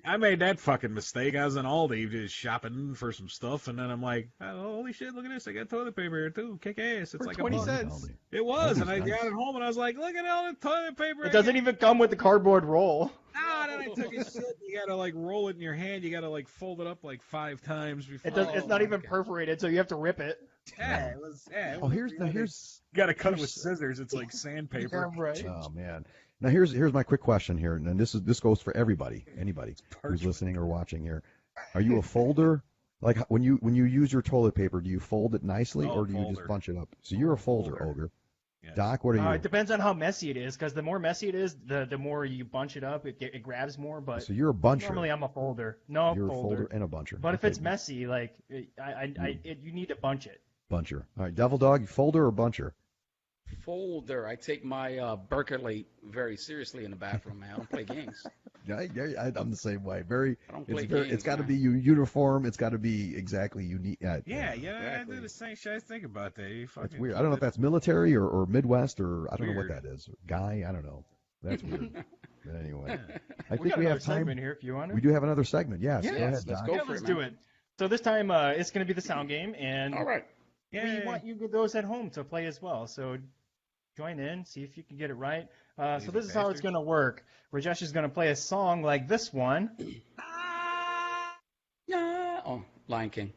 I made that fucking mistake. I was in Aldi just shopping for some stuff, and then I'm like, oh, holy shit, look at this! I got toilet paper here too. Kick ass! It's For like 20 a buck. cents. It was, Aldi's and I nice. got it home, and I was like, look at all the toilet paper. It doesn't even come with the cardboard roll. No, then I took a shit. You gotta like roll it in your hand. You gotta like fold it up like 5 times before. It does. It's not my even God. perforated, so you have to rip it. Yeah, it was. Yeah. Oh, here's You gotta cut it with scissors. It's like sandpaper. Yeah, right. Oh man. Now here's my quick question here, and this goes for everybody, anybody who's listening or watching here. Are you a folder? Like when you use your toilet paper, do you fold it nicely Oh, or do you just folder. bunch it up? So you're a folder, Folder. Ogre. Yes. Doc, what are you? It depends on how messy it is, because the more messy it is, the more you bunch it up, it grabs more. But So you're a buncher. normally I'm a folder. No, You're folder. a folder and a buncher. But if Okay. it's messy, like you need to bunch it. Buncher. All right, Devil Dog, folder or buncher? Folder. I take my Berkeley very seriously in the bathroom, man. I don't play games. I'm the same way. I don't play It's games, got to man. be uniform. It's got to be exactly unique. Yeah, Exactly. I do the same shit. I think about that. You That's fucking weird. I don't know if that's military or Midwest or I don't know what Weird. that is. Guy, I don't know. That's weird. But anyway, I We think got we another have time. segment here if you want to. We do have another segment. Yes. Yeah, Go yes, ahead, let's Doc. go Yeah, for let's it, do man. it. So this time it's going to be the sound game, and All right. we want you those at home to play as well. So join in, see if you can get it right. So Lazy this is how it's bastards. going to work. Rajesh is going to play a song like this one. Oh, Lion King.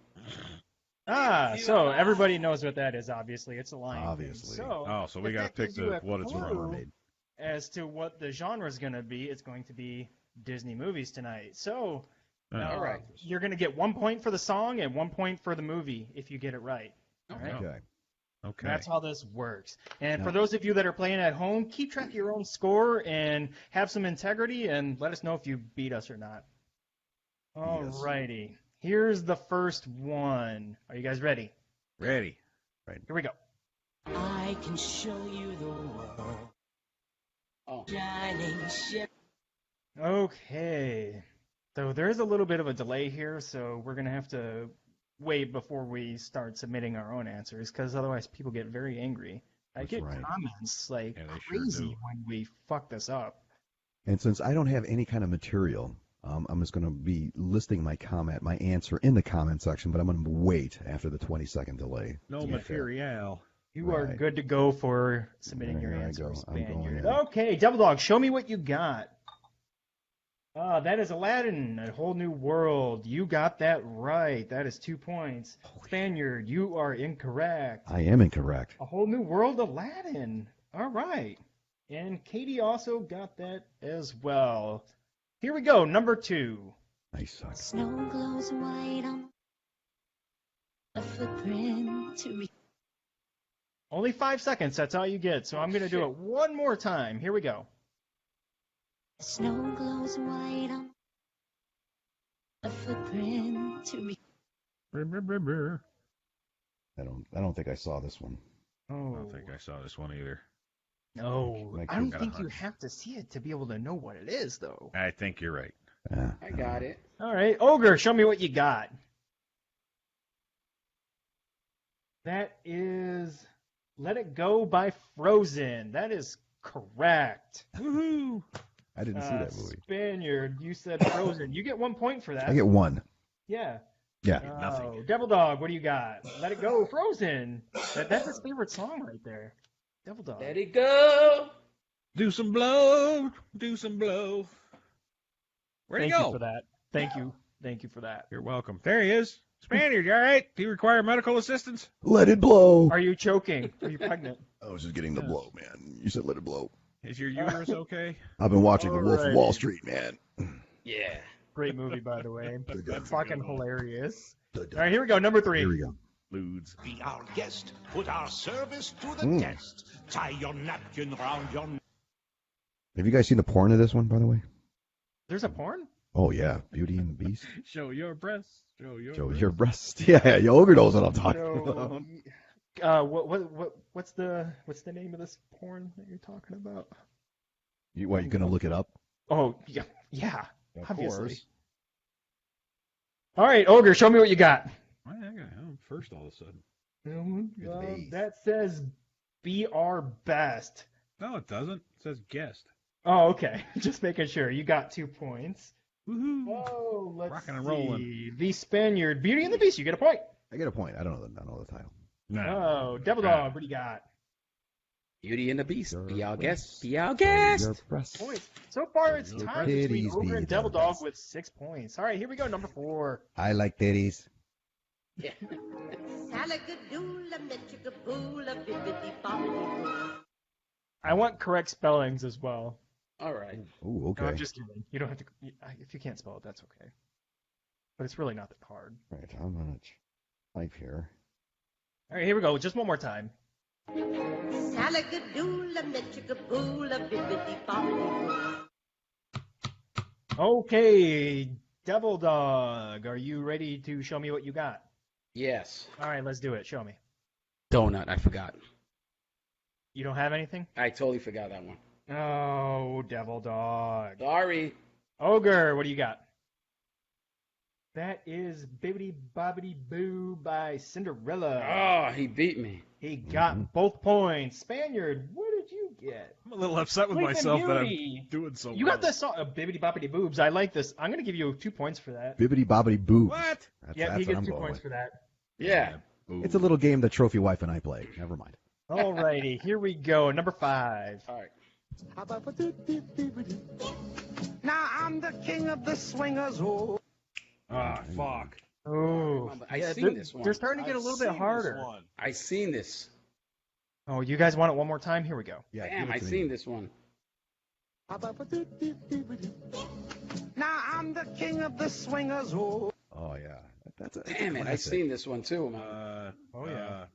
So everybody knows what that is, obviously. It's a Lion King. Obviously. So we if got to that pick gives you a what it's clue from. as to what the genre is going to be, it's going to be Disney movies tonight. So All right. you're going to get 1 point for the song and 1 point for the movie if you get it right. All right? Okay. Okay. That's how this works. And Yeah. for those of you that are playing at home, keep track of your own score and have some integrity and let us know if you beat us or not. Alrighty. Here's the first one. Are you guys ready? Ready. Here we go. I can show you the world. Oh. Shining ship. Okay. So there is a little bit of a delay here, so we're going to have to wait before we start submitting our own answers, because otherwise people get very angry. I That's get right. comments like Yeah, they sure crazy do. when we fuck this up. And since I don't have any kind of material, I'm just going to be listing my answer in the comment section, but I'm going to wait after the 20-second delay. No Yeah. material. You are Right. good to go for submitting your Here I answers, go. I'm going Spaniard. in. Okay, Devil Dog, show me what you got. That is Aladdin, A Whole New World. You got that right. That is 2 points. Spaniard, you are incorrect. I am incorrect. A Whole New World, Aladdin. All right. And Katie also got that as well. Here we go, number 2. I suck. Snow glows white on a footprint to be. Only 5 seconds, that's all you get. So I'm going to do it one more time. Here we go. Snow glows white on a footprint to be. I don't think I saw this one. I Oh, don't think I saw this one either. no. I I don't got think a you hunch. have to see it to be able to know what it is, though. I think you're right. I got it. All right, Ogre, show me what you got. That is Let It Go by Frozen. That is correct. Woohoo! I didn't see that movie. Spaniard, you said Frozen. You get 1 point for that. I get one. Yeah. Yeah. Nothing. Devil Dog, what do you got? Let It Go, Frozen. That's his favorite song right there. Devil Dog. Let it go. Do some blow. Do some blow. Where'd he Thank go? you for that. Thank you. Thank you for that. You're welcome. There he is. Spaniard, you all right? Do you require medical assistance? Let it blow. Are you choking? Are you pregnant? I was just getting the blow, man. You said let it blow. Is your uterus okay? I've been watching The Wolf of Alrighty. Wall Street, man. Yeah. Great movie, by the way. That's a Fucking hilarious. All right, here we go. Number 3. Here we go. Ludes. Be our guest, put our service to the Mm. test. Tie your napkin round your neck. Have you guys seen the porn of this one, by the way? There's a porn? Oh, yeah. Beauty and the Beast. Show your breasts. Show your Show breasts. your breasts. Yeah, your Ogre knows what I'm talking about. What's the name of this porn that you're talking about? You going to look it up? Oh, yeah, Of obviously. course. All right, Ogre, show me what you got. Why did I got him first all of a sudden? You're the base. That says "Be Our Best." No, it doesn't. It says guest. Oh, okay. Just making sure. You got 2 points. Woohoo! Oh, let's Rocking and see. rolling. The Spaniard, Beauty and the Beast. You get a point. I get a point. I don't know the title. Oh, Devil Dog, what do you got? Beauty and the Beast. Your Be our breasts. guest. Be our Your guest. breasts. Points. So far, it's Your tied between titties Ogre be and the Devil Dog best. with 6 points. All right, here we go. Number 4. I like titties. I want correct spellings as well. All right. Ooh, No, okay. I'm just kidding. You don't have to. If you can't spell it, that's okay. But it's really not that hard. Right, I'm gonna type here. All right, here we go. Just one more time. Sally Okay, Devil Dog, are you ready to show me what you got? Yes. All right, let's do it. Show me. Donut. I forgot. You don't have anything? I totally forgot that one. Oh, Devil Dog. Sorry. Ogre, what do you got? That is Bibbidi Bobbidi Boo by Cinderella. Oh, he beat me. He got both points. Spaniard, what did you get? I'm a little upset with Sleeping myself that Beauty. I'm doing so You well. got this song, Bibbidi Bobbidi Boobs. I like this. I'm going to give you 2 points for that. Bibbidi bobbidi boo. What? Yeah, he gets 2 points for that. Yeah. It's a little game that Trophy Wife and I play. Never mind. Alrighty, here we go. Number 5. All right. Now I'm the king of the swingers. Oh. Ah, fuck. Oh, I yeah, seen this one. They're starting to get a little bit harder. I seen this. Oh, you guys want it one more time? Here we go. Yeah, Damn, give it I to me. seen this one. Now I'm the king of the swingers. Oh. Oh yeah, that's a Damn it, I classic. seen this one too, man. Oh, yeah.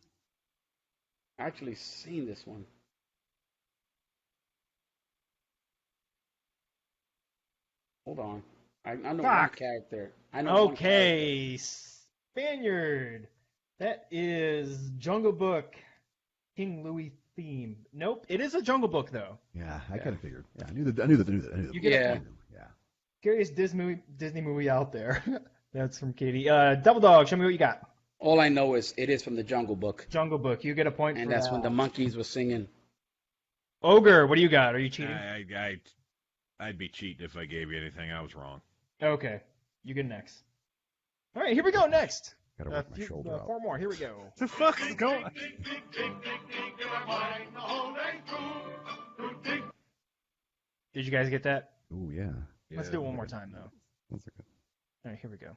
I actually seen this one. Hold on. I know one Fuck. character. I know one character. Okay, Spaniard. That is Jungle Book King Louis theme. Nope, it is a Jungle Book though. Yeah, I kind of figured. Yeah, I knew that. You get Yeah. a point. Yeah. Scariest Disney movie out there. That's from Katie. Double Dog, show me what you got. All I know is it is from the Jungle Book, Jungle Book. You get a point and for that's that. when the monkeys were singing. Ogre, what do you got? Are you cheating? I'd be cheating if I gave you anything. I was wrong. Okay, you get next. All right, here we go. Next. Gotta work my shoulder out. 4 more. Here we go. The fuck is going? Did you guys get that? Ooh yeah. Let's do it one more time though. That's a good. All right, here we go.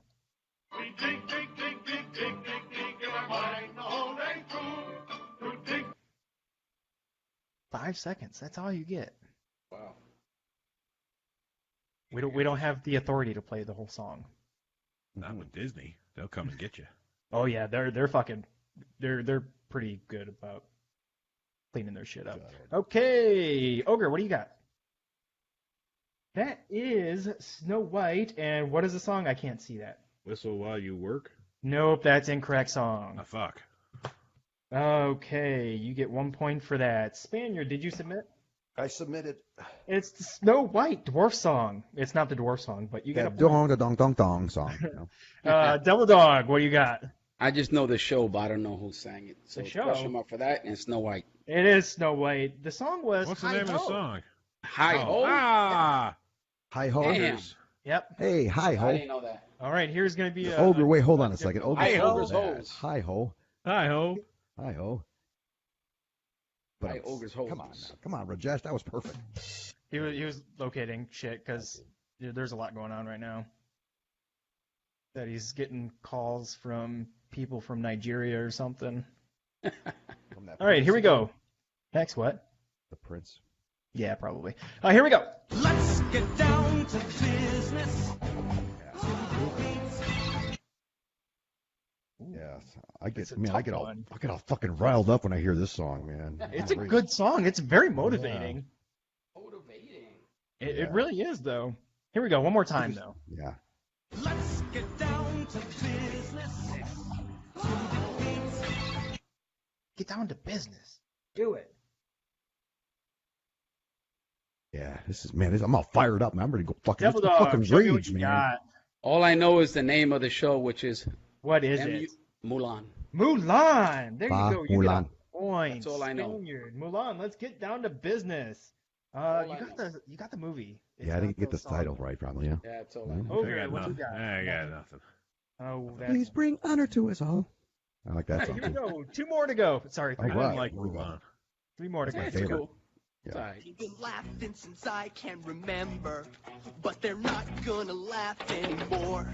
5 seconds. That's all you get. Wow. We don't have the authority to play the whole song. Not with Disney. They'll come and get you. Oh yeah, they're fucking they're pretty good about cleaning their shit up. Okay, Ogre, what do you got? That is Snow White, and what is the song? I can't see that. Whistle while you work. Nope, that's incorrect song. Ah, fuck. Okay, you get 1 point for that. Spaniard, did you submit? I submitted. It's the Snow White dwarf song. It's not the dwarf song, but you get a That point. dong dong dong song. You know? Devil Dog, what do you got? I just know the show, but I don't know who sang it. So The show? question mark for that and Snow White. It is Snow White. The song was What's the Hi name of the Ho. song? Hi ho. Ah! Hi ho. Damn. Yep. Hey, hi I ho. didn't know that. All right, here's going to be a... Ogre, wait, hold on a second. Ogre, Hi ho. Ogre's hose. Hi ho. Hi ho. Hi ho. Hi, it's- Ogre's hose. Come on, now. Come on, Rajesh. That was perfect. He was locating shit because there's a lot going on right now. That he's getting calls from people from Nigeria or something. From that All right, here we prince. go. Next, what? The prince. Yeah, probably. Here we go. Let's get down to business. Yes, I get. It's a Man, I tough get all. one. I get all fucking riled up when I hear this song, man. It's a good song. It's very motivating. Motivating. It really is, though. Here we go. One more time, though. Yeah. Let's get down to business. Get down to business. Do it. Yeah. This is man. I'm all fired up, man. I'm ready to go fucking, Devil let's go Dog, fucking show me what rage, you man. got. All I know is the name of the show, which is What is M-U- it? Mulan. Mulan. There Ba you go. You Mulan. get a point. That's all I know. Spaniard. Mulan. Let's get down to business. all You I got the movie. It's Yeah, I didn't not get the song. title right, probably. Yeah. Yeah, that's all I know. Ogre, I got what you nothing. got? I got nothing. Oh, that's. Please bring honor to us all. I like that All song right, here we too. go. 2 more to go. Sorry, 3 All more. right. Like here we go. Mulan. 3 more to Yeah, go. it's favorite. cool. Yeah. It's all right. They've been laughing since I can remember, but they're not gonna laugh anymore.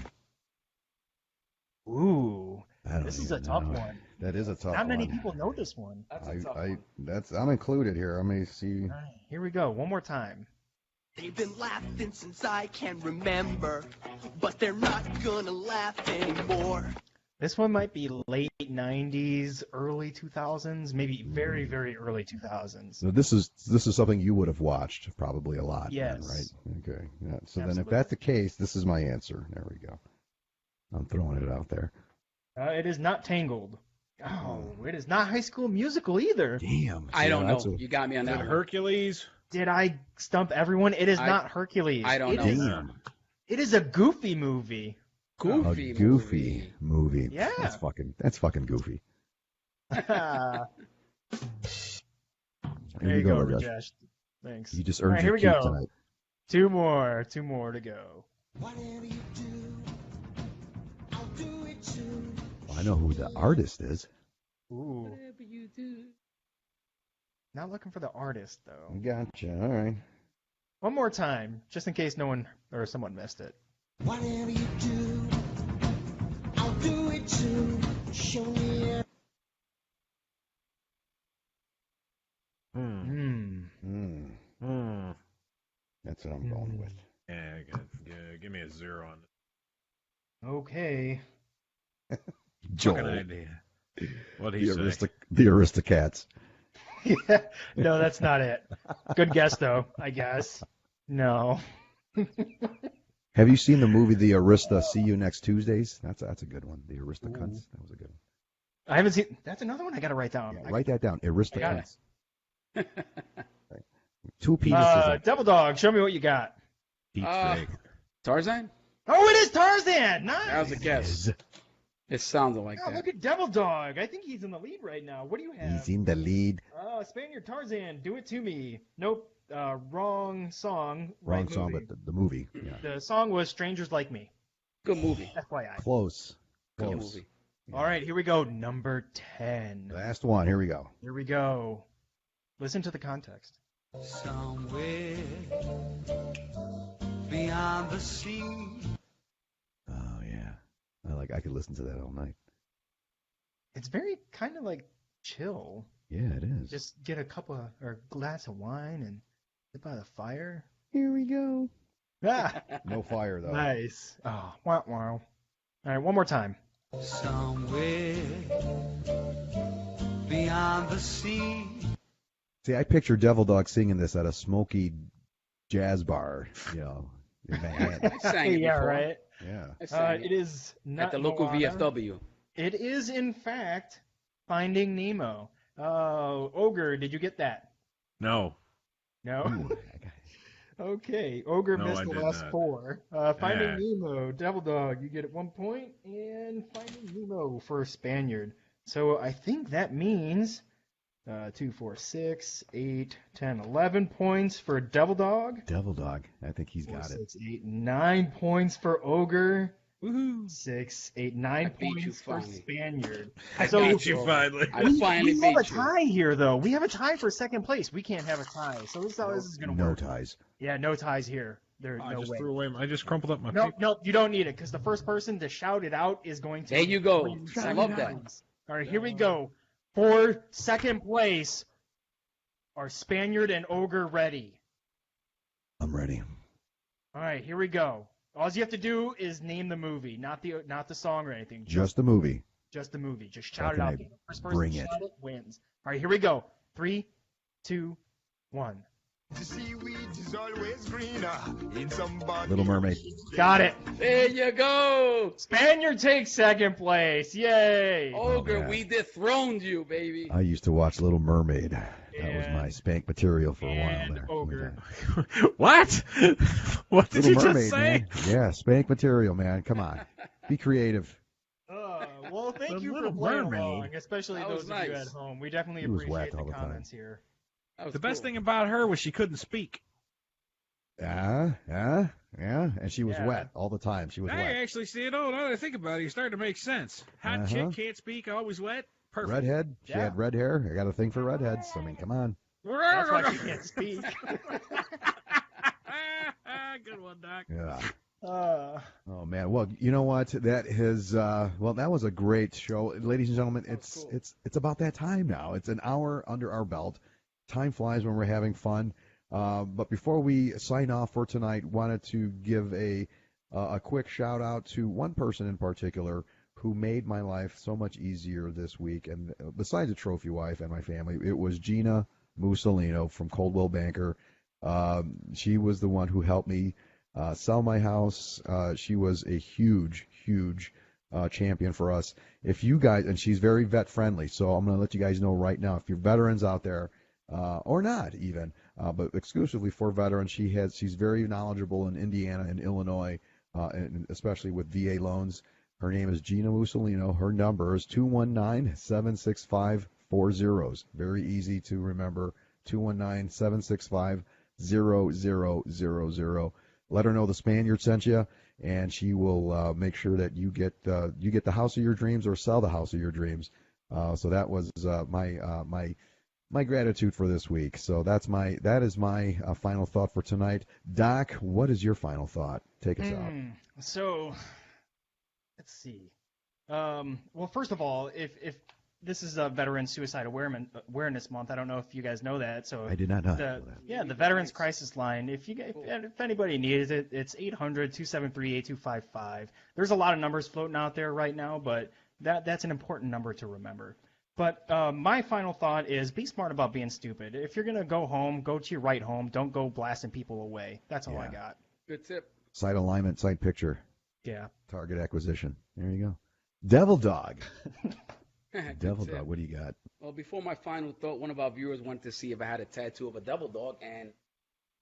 Ooh, I don't this is a even tough know. one. That is a tough Not one. many people know this one. That's a tough one. I'm included here. Let me see. All right, here we go. One more time. They've been laughing since I can remember, but they're not gonna laugh anymore. This one might be late 90s, early 2000s, maybe very, very early 2000s. So this is something you would have watched probably a lot. Yes. Then, right? Okay. Yeah. So then, if Absolutely. that's the case, this is my answer. There we go. I'm throwing it out there. It is not Tangled. Oh, it is not High School Musical either. Damn. I don't that's know. You got me on Is that it one. Hercules? Did I stump everyone? It is not Hercules. I don't know. Damn. It is a Goofy movie. Goofy A goofy movie. Yeah. That's fucking goofy. There Here you go, Rajesh. Rajesh. Thanks. You just All earned right, your here we keep go. tonight. Two more to go. Whatever you do, I'll do it too. I know who the artist is. Ooh. Whatever you do. Not looking for the artist, though. Gotcha. All right. One more time, just in case no one or someone missed it. Whatever you do, I'll do it too. Show me a That's what I'm going with. Yeah, give me a 0 on it. Okay. Joel. Fucking idea. What'd he say? The Aristocats. Yeah. No, that's not it. Good guess, though, I guess. No. Have you seen the movie The Arista? See You Next Tuesdays? That's a good one. The Aristocats. That was a good one. I haven't seen. That's another one I got to write down. Yeah, write that down. Aristocats. I Two penises. Double Dog, show me what you got. Pete's big. Tarzan? Oh, it is Tarzan. Nice. That was a guess. It sounded like Oh, that. look at Devil Dog. I think he's in the lead right now. What do you have? He's in the lead. Spaniard Tarzan, Do It To Me. Nope, wrong song. Wrong right song, movie. but the movie. Yeah. The song was Strangers Like Me. Good movie. FYI. Close. Good Close. movie. All right, here we go. Number 10. Last one. Here we go. Here we go. Listen to the context. Somewhere beyond the sea. Oh yeah. I could listen to that all night. It's very kind of like chill. Yeah, it is. Just get a cup of or glass of wine and sit by the fire. Here we go. Ah, No fire though. nice. Oh, wow, wow. All right, one more time. Somewhere beyond the sea. See, I picture Devil Dog singing this at a smoky jazz bar, in Manhattan. I sang it Yeah, before. right. Yeah. I sang It is not at the local Moana. VFW. It is, in fact, Finding Nemo. Ogre, did you get that? No. No? Ooh, Okay, Ogre No, missed I the did last not. 4. Finding Yeah. Nemo, Devil Dog, you get it 1 point, and Finding Nemo for Spaniard. So I think that means 2, 4, 6, 8, 10, 11 points for Devil Dog. Devil Dog. I think he's 4, got it. 6, 8, 9 points for Ogre. Woohoo. 6, 8, 9 beat you points for finally. Spaniard. I So- beat You finally. I We finally have a beat you. tie here, though. We have a tie for second place. We can't have a tie. So this is how this is going to No work. ties. Yeah, no ties here. There's I no just way. threw away. I just crumpled up my No, paper. no, you don't need it because the first person to shout it out is going to. There you go. win I second love that. place. All right, here we go. For second place, are Spaniard and Ogre ready? I'm ready. All right, here we go. All you have to do is name the movie, not the song or anything. Just the movie. Just the movie. Just shout it Okay, out. The first person bring to it. shout it wins. All right, here we go. 3, 2, 1. The seaweed is always greener in somebody. Little Mermaid. Got it. There you go. Spaniard takes second place. Yay. Ogre, yeah. we dethroned you, baby. I used to watch Little Mermaid. That was And- my spank material for a while and there. Ogre. What? What did Little you Mermaid, just say? man. Yeah, spank material, man. Come on. Be creative. Well, thank The you for Little playing Mermaid. along, especially That those was of you nice. at home. We definitely He was appreciate wet the all the time. comments here. That was The best cool. thing about her was she couldn't speak. Yeah. And she was Yeah. wet all the time. She was Now you wet. actually see it all. Now that I think about it, you're starting to make sense. Hot Uh-huh. chick, can't speak, always wet. Perfect. Redhead. She Yeah. had red hair. I got a thing for redheads. I mean, come on. That's why she can't speak. Good one, Doc. Yeah. Uh, Oh man. Well, you know what? That is that was a great show, ladies and gentlemen. It's cool. it's about that time now. It's an hour under our belt. Time flies when we're having fun. But before we sign off for tonight, wanted to give a quick shout out to one person in particular who made my life so much easier this week. And besides the trophy wife and my family, it was Gina Mussolino from Coldwell Banker. She was the one who helped me sell my house. She was a huge champion for us. If you guys, and she's very vet friendly, so I'm going to let you guys know right now, if you're veterans out there, or not even, but exclusively for veterans, she's very knowledgeable in Indiana and Illinois, and especially with VA loans. Her name is Gina Mussolino. Her number is 219-765-40. Very easy to remember, 219-765-0000. Let her know the Spaniard sent you, and she will make sure that you get the house of your dreams or sell the house of your dreams. So that was my gratitude for this week. So that is my final thought for tonight. Doc, what is your final thought? Take us out. So, let's see. Well, first of all, if this is a Veteran Suicide Awareness Month, I don't know if you guys know that. So I did not know the Veterans Crisis Line. If anybody needs it, it's 800-273-8255. There's a lot of numbers floating out there right now, but that's an important number to remember. But my final thought is be smart about being stupid. If you're gonna go home, go to your right home. Don't go blasting people away. That's all I got. Good tip. Site alignment, site picture. Yeah. Target acquisition. There you go. Devil Dog. Devil tip. Dog, what do you got? Well, before my final thought, one of our viewers wanted to see if I had a tattoo of a devil dog, and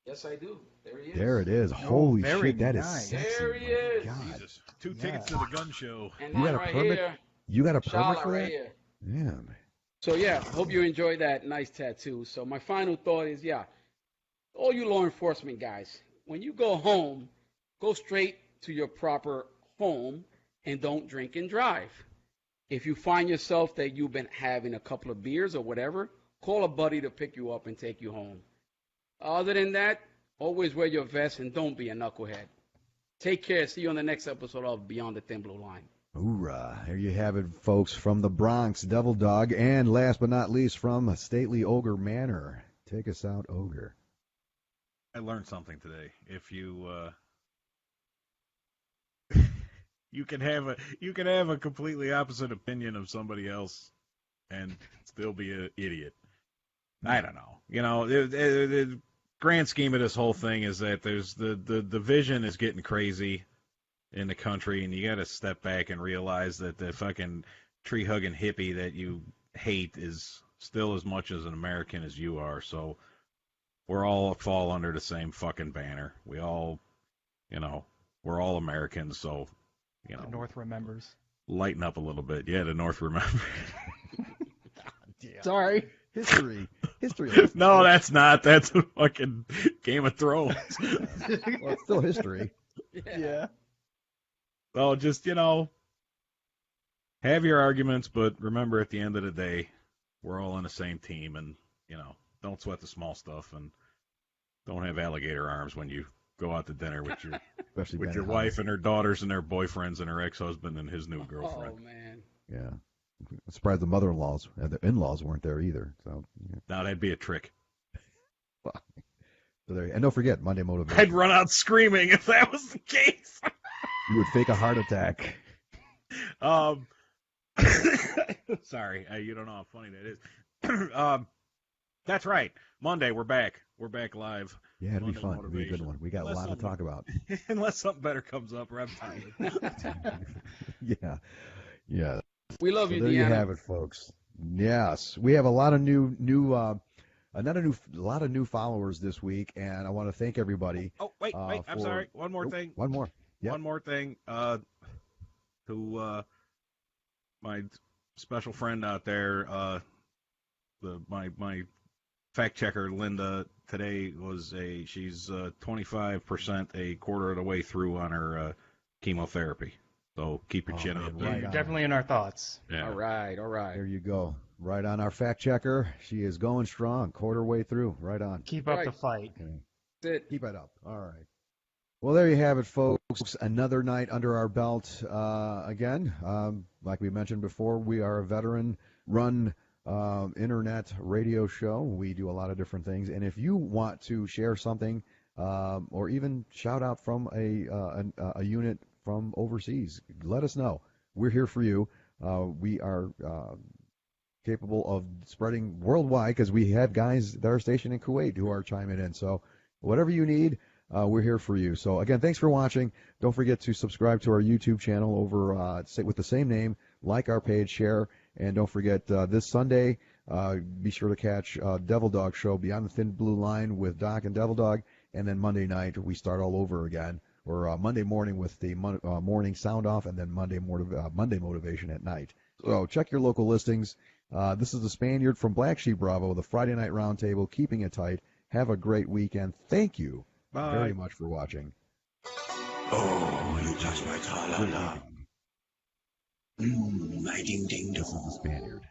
yes, I do. There he is. There it is. Holy very shit, that is nice. sexy. There he My is. God. Jesus. Two tickets to the gun show. And You then got a right permit? here, You got a permit Charlotte for right that? here. Man. So yeah, hope you enjoyed that nice tattoo. So my final thought is, all you law enforcement guys, when you go home, go straight to your proper home and don't drink and drive. If you find yourself that you've been having a couple of beers or whatever, call a buddy to pick you up and take you home. Other than that, always wear your vest and don't be a knucklehead. Take care. See you on the next episode of Beyond the Thin Blue Line. Hoorah. There you have it, folks, from the Bronx, Devil Dog, and last but not least, from stately Ogre Manor. Take us out, Ogre. I learned something today. If you you can have a completely opposite opinion of somebody else and still be an idiot. I don't know. You know, the grand scheme of this whole thing is that there's the vision is getting crazy in the country, and you got to step back and realize that the fucking tree-hugging hippie that you hate is still as much as an American as you are. So we're all fall under the same fucking banner. We all, we're all Americans. So, The North remembers. lighten up a little bit. Yeah, the North remembers. Sorry. History. No, that's not. That's a fucking Game of Thrones. Well, it's still history. Yeah. So just, have your arguments, but remember at the end of the day, we're all on the same team, and, don't sweat the small stuff, and don't have alligator arms when you go out to dinner with your Especially with your Bennett wife and her daughters and their boyfriends and her ex-husband and his new Oh, girlfriend. man. Yeah. I'm surprised the mother-in-laws and the in-laws weren't there either. So, yeah. Now, that'd be a trick. So there, and don't forget, Monday Motivation. I'd run out screaming if that was the case. You would fake a heart attack. Sorry, you don't know how funny that is. That's right. Monday, we're back. We're back live. Yeah, it'll be Monday fun. It'll be a good Motivation. one. We got a lot to talk about. Unless something better comes up, or I'm tired. Yeah. We love So you, there Deanna. you have it, folks. Yes, we have a lot of new followers this week, and I want to thank everybody. Oh, wait, I'm sorry. One more thing. One more. Yep. One more thing. To my special friend out there, my fact checker Linda today she's 25% a quarter of the way through on her chemotherapy. So keep your chin up. right You're on. definitely in our thoughts. Yeah. All right. There you go. Right on our fact checker. She is going strong, quarter way through. Right on. Keep up Right. the fight. Okay. That's it. Keep it up. All right. Well, there you have it, folks. Another night under our belt. Again, like we mentioned before, we are a veteran-run internet radio show. We do a lot of different things. And if you want to share something or even shout out from a unit from overseas, let us know. we're here for you. We are capable of spreading worldwide because we have guys that are stationed in Kuwait who are chiming in. So whatever you need, we're here for you. So again, thanks for watching. Don't forget to subscribe to our YouTube channel over with the same name. Like our page, share, and don't forget this Sunday. Be sure to catch Devil Dog Show Beyond the Thin Blue Line with Doc and Devil Dog, and then Monday night we start all over again. Or Monday morning with the morning sound off, and then Monday motivation at night. So check your local listings. This is the Spaniard from BlackSheep Bravo, the Friday Night Roundtable, keeping it tight. Have a great weekend. Thank you very much for watching. Oh, you touch my tra-la-la. My ding-ding-dong. This is the Spaniard.